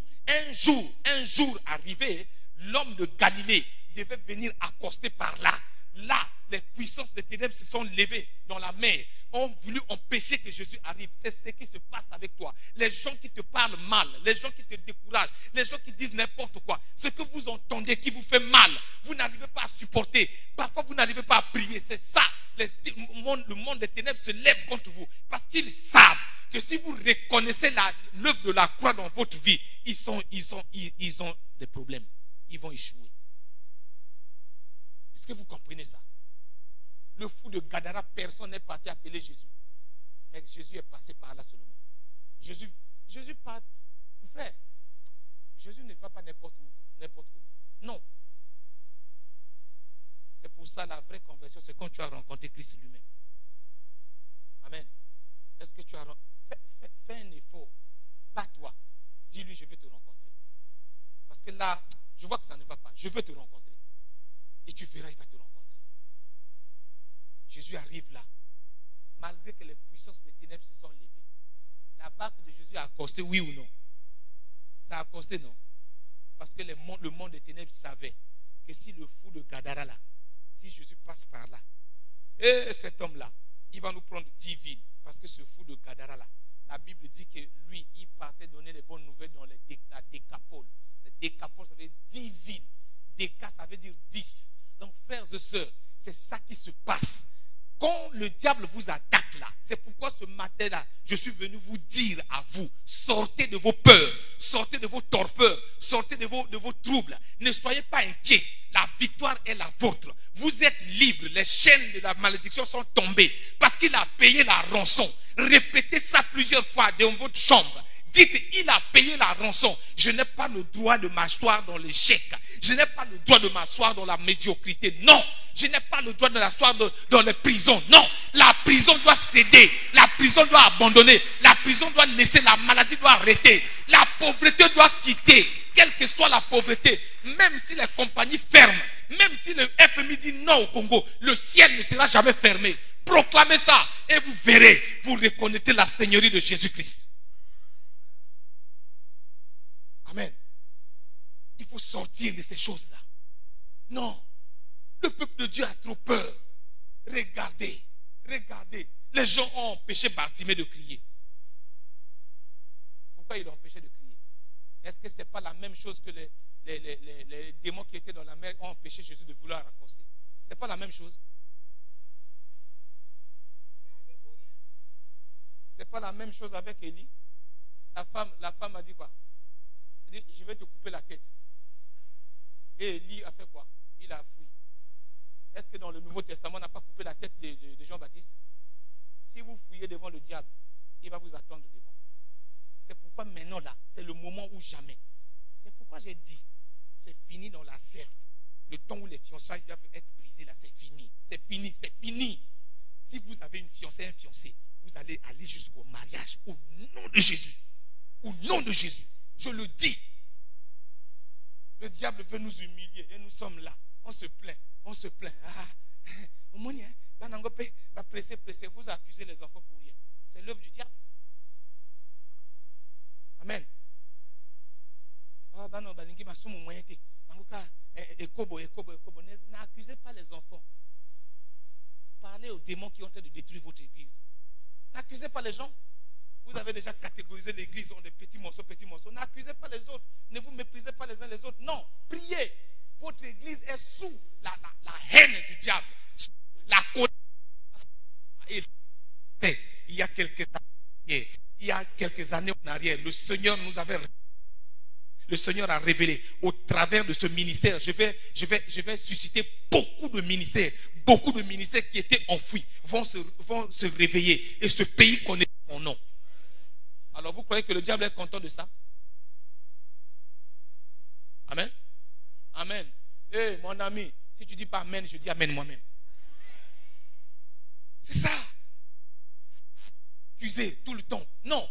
arrivé, l'homme de Galilée devait venir accoster par là. Là, les puissances des ténèbres se sont levées dans la mer, ont voulu empêcher que Jésus arrive. C'est ce qui se passe avec toi. Les gens qui te parlent mal, les gens qui te découragent, les gens qui disent n'importe quoi, ce que vous entendez qui vous fait mal, vous n'arrivez pas à supporter. Parfois, vous n'arrivez pas à prier. C'est ça. Le monde des ténèbres se lève contre vous parce qu'ils savent que si vous reconnaissez l'œuvre de la croix dans votre vie, ils ont des problèmes. Ils vont échouer. Est-ce que vous comprenez ça? Le fou de Gadara, personne n'est parti appeler Jésus. Mais Jésus est passé par là seulement. Jésus part. Frère, Jésus ne va pas n'importe où, n'importe comment. Non. C'est pour ça la vraie conversion, c'est quand tu as rencontré Christ lui-même. Amen. Est-ce que tu as fais un effort? Bats-toi. Dis-lui, je vais te rencontrer. Parce que là, je vois que ça ne va pas. Je veux te rencontrer. Et tu verras, il va te rencontrer. Jésus arrive là. Malgré que les puissances des ténèbres se sont levées. La barque de Jésus a accosté, oui ou non? Ça a accosté, non? Parce que le monde des ténèbres savait que si le fou de Gadara là, si Jésus passe par là, et cet homme-là, il va nous prendre 10 villes. Parce que ce fou de Gadara là, la Bible dit que lui, il partait donner les bonnes nouvelles dans la Décapole. Décapole, ça veut dire 10 villes. Déca, ça veut dire 10. Donc, frères et sœurs, c'est ça qui se passe. Quand le diable vous attaque là, c'est pourquoi ce matin-là, je suis venu vous dire à vous, sortez de vos peurs, sortez de vos torpeurs, sortez de vos troubles. Ne soyez pas inquiets. La victoire est la vôtre. Vous êtes libres. Les chaînes de la malédiction sont tombées parce qu'il a payé la rançon. Répétez ça plusieurs fois dans votre chambre. Dites, il a payé la rançon. Je n'ai pas le droit de m'asseoir dans l'échec. Je n'ai pas le droit de m'asseoir dans la médiocrité. Non. Je n'ai pas le droit de m'asseoir dans les prisons. Non. La prison doit céder. La prison doit abandonner. La prison doit laisser. La maladie doit arrêter. La pauvreté doit quitter. Quelle que soit la pauvreté. Même si les compagnies ferment. Même si le FMI dit non au Congo. Le ciel ne sera jamais fermé. Proclamez ça. Et vous verrez. Vous reconnaîtrez la seigneurie de Jésus-Christ. Amen. Il faut sortir de ces choses-là. Non. Le peuple de Dieu a trop peur. Regardez. Regardez. Les gens ont empêché Bartimée de crier. Pourquoi ils l'ont empêché de crier? Est-ce que ce n'est pas la même chose que les démons qui étaient dans la mer ont empêché Jésus de vouloir accoster? Ce n'est pas la même chose? Ce n'est pas la même chose avec Élie? La femme a dit quoi? Elle dit, je vais te couper la tête. Et Élie a fait quoi? Il a fui. Est-ce que dans le Nouveau Testament, on n'a pas coupé la tête de Jean-Baptiste? Si vous fouillez devant le diable, il va vous attendre devant. C'est pourquoi maintenant là, c'est le moment ou jamais. C'est pourquoi j'ai dit, c'est fini dans la serve. Le temps où les fiançailles doivent être brisées là, c'est fini. C'est fini, c'est fini. Si vous avez une fiancée, un fiancé, vous allez aller jusqu'au mariage au nom de Jésus. Au nom de Jésus. Je le dis. Le diable veut nous humilier et nous sommes là. On se plaint. On se plaint. Pressez. Vous accusez les enfants pour rien. C'est l'œuvre du diable. Amen. N'accusez pas les enfants. Parlez aux démons qui ont en train de détruire votre église. N'accusez pas les gens. Vous avez déjà catégorisé l'église en des petits morceaux, petits morceaux. N'accusez pas les autres. Ne vous méprisez pas les uns les autres. Non, priez. Votre église est sous la haine du diable. Sous la colère. Il y a quelques années en arrière, le Seigneur a révélé au travers de ce ministère. Je vais susciter beaucoup de ministères qui étaient enfouis vont se réveiller et ce pays connaît mon nom. Alors vous croyez que le diable est content de ça? Amen. Amen. Eh mon ami, si tu dis pas amen, je dis amen moi-même. C'est ça. Tu accusé tout le temps. Non.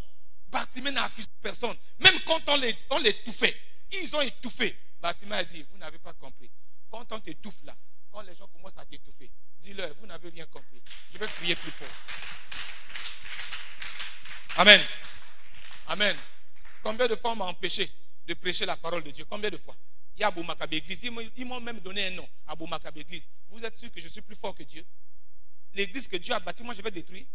Bartimée n'a accusé personne. Même quand on l'étouffait, ils ont étouffé. Bartimée a dit, vous n'avez pas compris. Quand on t'étouffe là, quand les gens commencent à t'étouffer, dis-leur, vous n'avez rien compris. Je vais crier plus fort. Amen. Amen. Combien de fois on m'a empêché de prêcher la parole de Dieu? Combien de fois? Il y a Abou-Makab Église. Ils m'ont même donné un nom, Abou-Makab Église. Vous êtes sûr que je suis plus fort que Dieu? L'église que Dieu a bâtie, moi je vais détruire.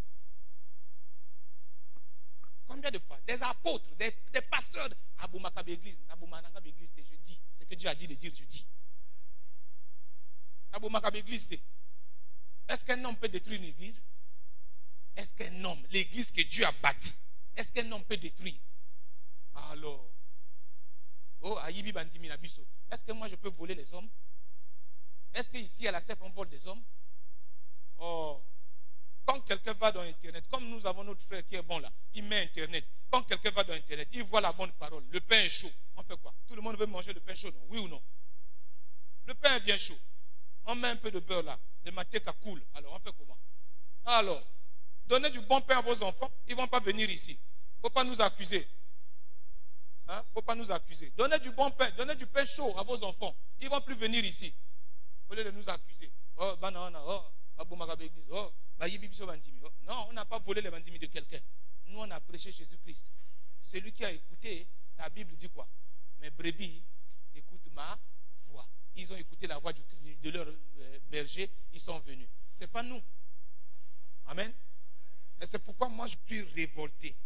Combien de fois? Des apôtres, des pasteurs. Abou-Makab Église, Abou-Makab Église, je dis. C'est que Dieu a dit de dire, je dis. Abou-Makab Église, est-ce qu'un homme peut détruire une église? Est-ce qu'un homme, l'église que Dieu a bâtie, est-ce qu'un homme peut détruire? Alors, oh, Ayibi Bandimi Nabiso, est-ce que moi je peux voler les hommes? Est-ce qu'ici à la CEF on vole des hommes? Oh, quand quelqu'un va dans Internet, comme nous avons notre frère qui est bon là, il met Internet. Quand quelqu'un va dans Internet, il voit la bonne parole, le pain est chaud. On fait quoi? Tout le monde veut manger le pain chaud, non? Oui ou non? Le pain est bien chaud. On met un peu de beurre là, le matéka coule. Alors on fait comment? Alors, donnez du bon pain à vos enfants, ils ne vont pas venir ici. Il ne faut pas nous accuser. Il ne faut pas nous accuser. Donnez du bon pain, donnez du pain chaud à vos enfants. Ils ne vont plus venir ici. Au lieu de nous accuser. Oh, banana, oh, Abou-Makab Église, oh, Bayibibiso Bandimi. Oh. Non, on n'a pas volé les bandimi de quelqu'un. Nous, on a prêché Jésus-Christ. Celui qui a écouté, la Bible dit quoi? Mes brebis écoutent ma voix. Ils ont écouté la voix de leur berger, ils sont venus. Ce n'est pas nous. Amen. Et c'est pourquoi moi je suis révolté.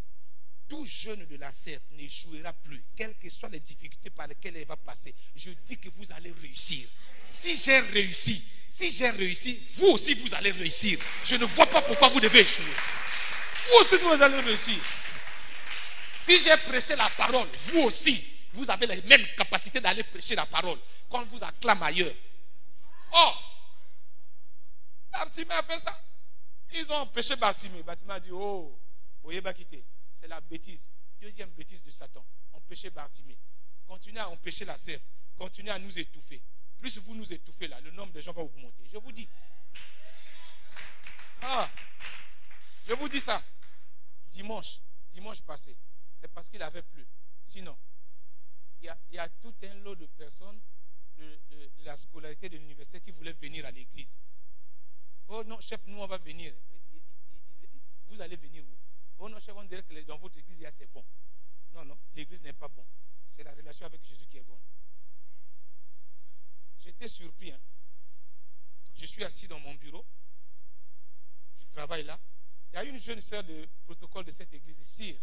Tout jeune de la CEF n'échouera plus, quelles que soient les difficultés par lesquelles elle va passer. Je dis que vous allez réussir. Si j'ai réussi, vous aussi vous allez réussir. Je ne vois pas pourquoi vous devez échouer. Vous aussi vous allez réussir. Si j'ai prêché la parole, vous aussi, vous avez les mêmes capacités d'aller prêcher la parole. Quand on vous acclame ailleurs. Oh, Bartimée a fait ça. Ils ont empêché Bartimée. Bartimée a dit, oh, voyez pas quitter. C'est la bêtise. Deuxième bêtise de Satan. Empêcher Bartimée. Continuez à empêcher la CEF. Continuez à nous étouffer. Plus vous nous étouffez là, le nombre de gens va augmenter. Je vous dis. Ah, je vous dis ça. Dimanche passé, c'est parce qu'il avait plu. Sinon, il y a tout un lot de personnes de la scolarité de l'université qui voulaient venir à l'église. Oh non, chef, nous on va venir. Vous allez venir où? Oh non, chef, on dirait que dans votre église, c'est bon. Non, l'église n'est pas bon. C'est la relation avec Jésus qui est bonne. J'étais surpris. Hein. Je suis assis dans mon bureau. Je travaille là. Il y a une jeune sœur de protocole de cette église, Cyr.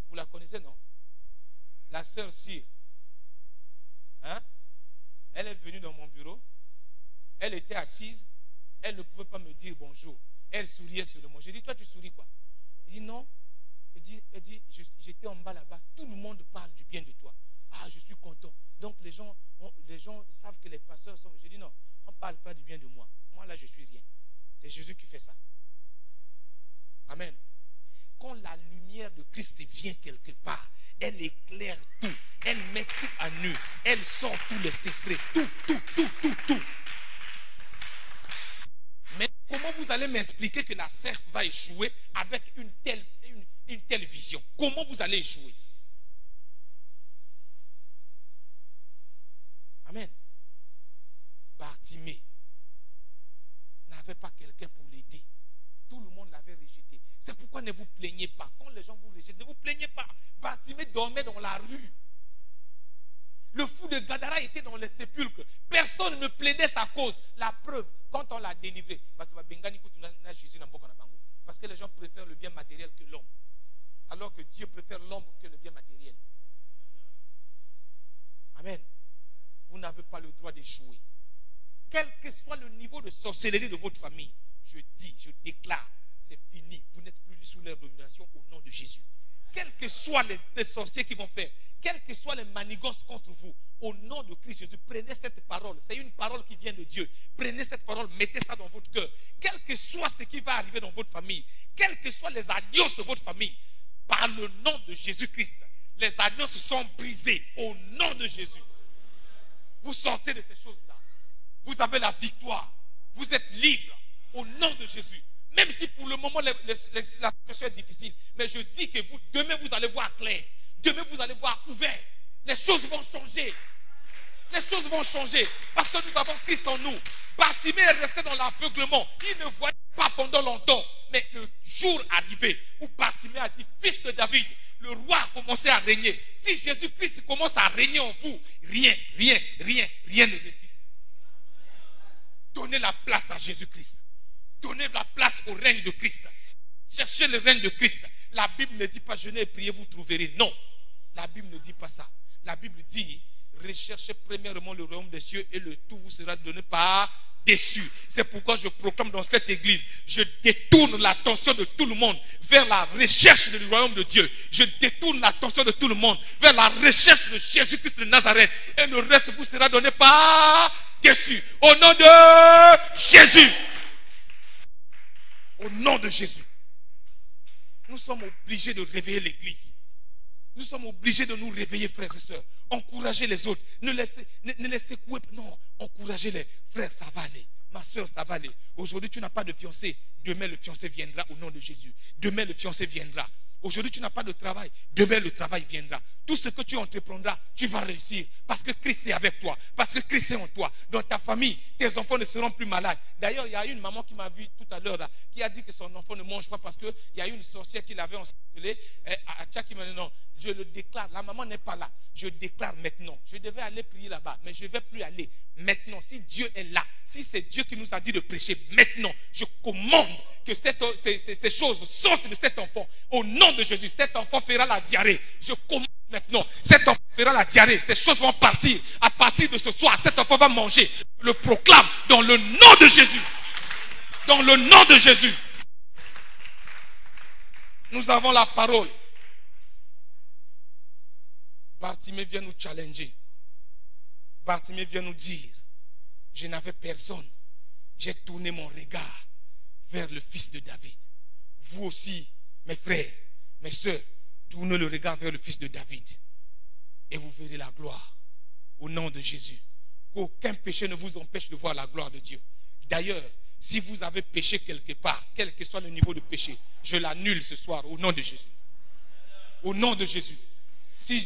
Vous la connaissez, non? La sœur Cyr. Hein? Elle est venue dans mon bureau. Elle était assise. Elle ne pouvait pas me dire bonjour. Elle souriait seulement. J'ai dit, toi, tu souris quoi? Elle dit, non. Elle dit, j'étais en bas là-bas. Tout le monde parle du bien de toi. Ah, je suis content. Donc, les gens savent que les pasteurs sont... J'ai dit, non, on ne parle pas du bien de moi. Moi, là, je suis rien. C'est Jésus qui fait ça. Amen. Quand la lumière de Christ vient quelque part, elle éclaire tout. Elle met tout à nu. Elle sort tous les secrets. Tout. Mais comment vous allez m'expliquer que la CEF va échouer avec une telle vision? Comment vous allez échouer? Amen. Bartimée n'avait pas quelqu'un pour l'aider. Tout le monde l'avait rejeté. C'est pourquoi ne vous plaignez pas. Quand les gens vous rejettent, ne vous plaignez pas. Bartimée dormait dans la rue. Le fou de Gadara était dans les sépulcres. Personne ne plaidait sa cause. La preuve, quand on l'a délivré, parce que les gens préfèrent le bien matériel que l'homme. Alors que Dieu préfère l'homme que le bien matériel. Amen. Vous n'avez pas le droit d'échouer. Quel que soit le niveau de sorcellerie de votre famille, je dis, je déclare, c'est fini. Vous n'êtes plus sous leur domination au nom de Jésus. Quels que soient les sorciers qui vont faire, quelles que soient les manigances contre vous, au nom de Christ Jésus, prenez cette parole. C'est une parole qui vient de Dieu. Prenez cette parole, mettez ça dans votre cœur. Quel que soit ce qui va arriver dans votre famille, quelles que soient les alliances de votre famille, par le nom de Jésus-Christ, les alliances sont brisées au nom de Jésus. Vous sortez de ces choses-là. Vous avez la victoire. Vous êtes libre au nom de Jésus. Même si pour le moment la situation est difficile. Mais je dis que demain vous allez voir clair. Demain vous allez voir ouvert. Les choses vont changer. Les choses vont changer. Parce que nous avons Christ en nous. Bartimée est resté dans l'aveuglement. Il ne voyait pas pendant longtemps. Mais le jour arrivé où Bartimée a dit, fils de David, le roi a commencé à régner. Si Jésus-Christ commence à régner en vous, rien ne résiste. Donnez la place à Jésus-Christ. Donnez la place au règne de Christ. Cherchez le règne de Christ. La Bible ne dit pas jeûnez et priez, vous trouverez. Non. La Bible ne dit pas ça. La Bible dit recherchez premièrement le royaume des cieux et le tout vous sera donné par-dessus. C'est pourquoi je proclame dans cette église, je détourne l'attention de tout le monde vers la recherche du royaume de Dieu. Je détourne l'attention de tout le monde vers la recherche de Jésus-Christ de Nazareth. Et le reste vous sera donné par-dessus. Au nom de Jésus. Au nom de Jésus. Nous sommes obligés de réveiller l'église. Nous sommes obligés de nous réveiller, frères et sœurs. Encouragez les autres. Ne les secouez pas. Non, encouragez-les. Frère, ça va aller. Ma soeur, ça va aller. Aujourd'hui, tu n'as pas de fiancé. Demain, le fiancé viendra au nom de Jésus. Demain, le fiancé viendra. Aujourd'hui, tu n'as pas de travail. Demain, le travail viendra. Tout ce que tu entreprendras, tu vas réussir. Parce que Christ est avec toi. Parce que Christ est en toi. Dans ta famille, tes enfants ne seront plus malades. D'ailleurs, il y a une maman qui m'a vu tout à l'heure, qui a dit que son enfant ne mange pas parce qu'il y a une sorcière qui l'avait ensorcelé. Qui m'a dit non, je le déclare. La maman n'est pas là. Je déclare maintenant. Je devais aller prier là-bas, mais je ne vais plus aller. Maintenant, si Dieu est là, si c'est Dieu qui nous a dit de prêcher, maintenant, je commande que ces choses sortent de cet enfant. Au nom de Jésus, cet enfant fera la diarrhée. Je commande maintenant, cet enfant fera la diarrhée. Ces choses vont partir. À partir de ce soir, cet enfant va manger. Je le proclame dans le nom de Jésus. Dans le nom de Jésus. Nous avons la parole. Bartimée vient nous challenger. Bartimée vient nous dire, je n'avais personne. J'ai tourné mon regard vers le fils de David. Vous aussi, mes frères, mes soeurs, tournez le regard vers le fils de David. Et vous verrez la gloire. Au nom de Jésus. Qu'aucun péché ne vous empêche de voir la gloire de Dieu. D'ailleurs, si vous avez péché quelque part, quel que soit le niveau de péché, je l'annule ce soir au nom de Jésus. Au nom de Jésus. Si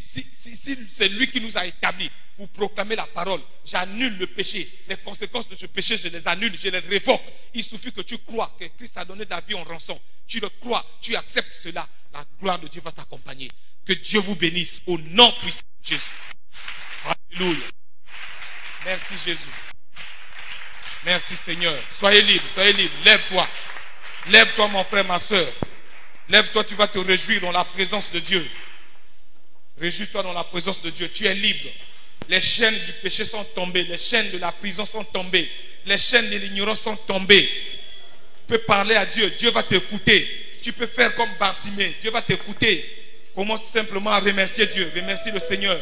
c'est lui qui nous a établis pour proclamer la parole, j'annule le péché. Les conséquences de ce péché, je les annule, je les révoque. Il suffit que tu crois que Christ a donné ta vie en rançon. Tu le crois, tu acceptes cela. La gloire de Dieu va t'accompagner. Que Dieu vous bénisse au nom puissant de Jésus. Alléluia. Merci Jésus. Merci Seigneur. Soyez libre, soyez libre. Lève-toi. Lève-toi mon frère, ma soeur. Lève-toi, tu vas te réjouir dans la présence de Dieu. Réjouis-toi dans la présence de Dieu. Tu es libre. Les chaînes du péché sont tombées. Les chaînes de la prison sont tombées. Les chaînes de l'ignorance sont tombées. Tu peux parler à Dieu. Dieu va t'écouter. Tu peux faire comme Bartimée. Dieu va t'écouter. Commence simplement à remercier Dieu. Remercie le Seigneur.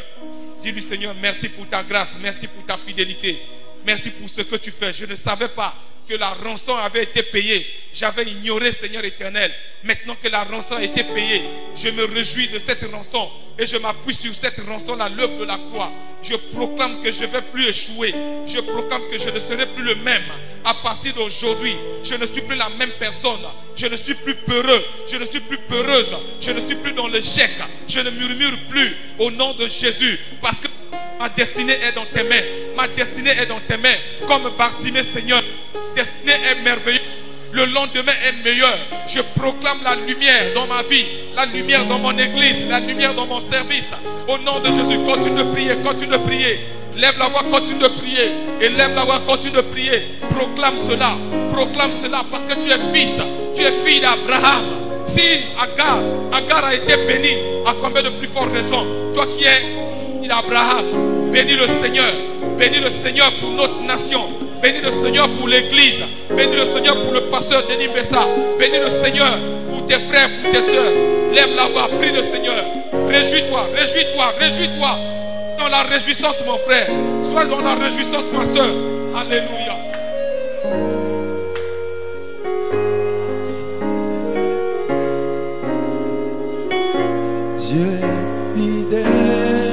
Dis-lui Seigneur, merci pour ta grâce. Merci pour ta fidélité. Merci pour ce que tu fais. Je ne savais pas que la rançon avait été payée. J'avais ignoré, Seigneur éternel. Maintenant que la rançon a été payée, je me réjouis de cette rançon. Et je m'appuie sur cette rançon-là, l'œuvre de la croix. Je proclame que je ne vais plus échouer. Je proclame que je ne serai plus le même. À partir d'aujourd'hui, je ne suis plus la même personne. Je ne suis plus peureux. Je ne suis plus peureuse. Je ne suis plus dans l'échec. Je ne murmure plus au nom de Jésus. Parce que ma destinée est dans tes mains. Ma destinée est dans tes mains. Comme Bartimée, Seigneur. Destinée est merveilleuse. Le lendemain est meilleur. Je proclame la lumière dans ma vie, la lumière dans mon église, la lumière dans mon service. Au nom de Jésus, continue de prier, continue de prier. Lève la voix, continue de prier. Et lève la voix, continue de prier. Proclame cela parce que tu es fils. Tu es fille d'Abraham. Si Agar a été bénie, à combien de plus forte raison, toi qui es fille d'Abraham, bénis le Seigneur. Bénis le Seigneur pour notre nation. Bénis le Seigneur pour l'église. Bénis le Seigneur pour le pasteur Denis Bessa. Bénis le Seigneur pour tes frères, pour tes soeurs. Lève la voix, prie le Seigneur. Réjouis-toi, réjouis-toi, réjouis-toi. Dans la réjouissance, mon frère. Sois dans la réjouissance, ma soeur. Alléluia. Dieu est fidèle.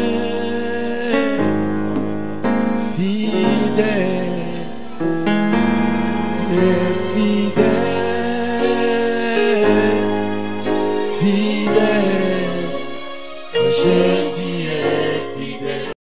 Fidèle. fidèle, Jésus est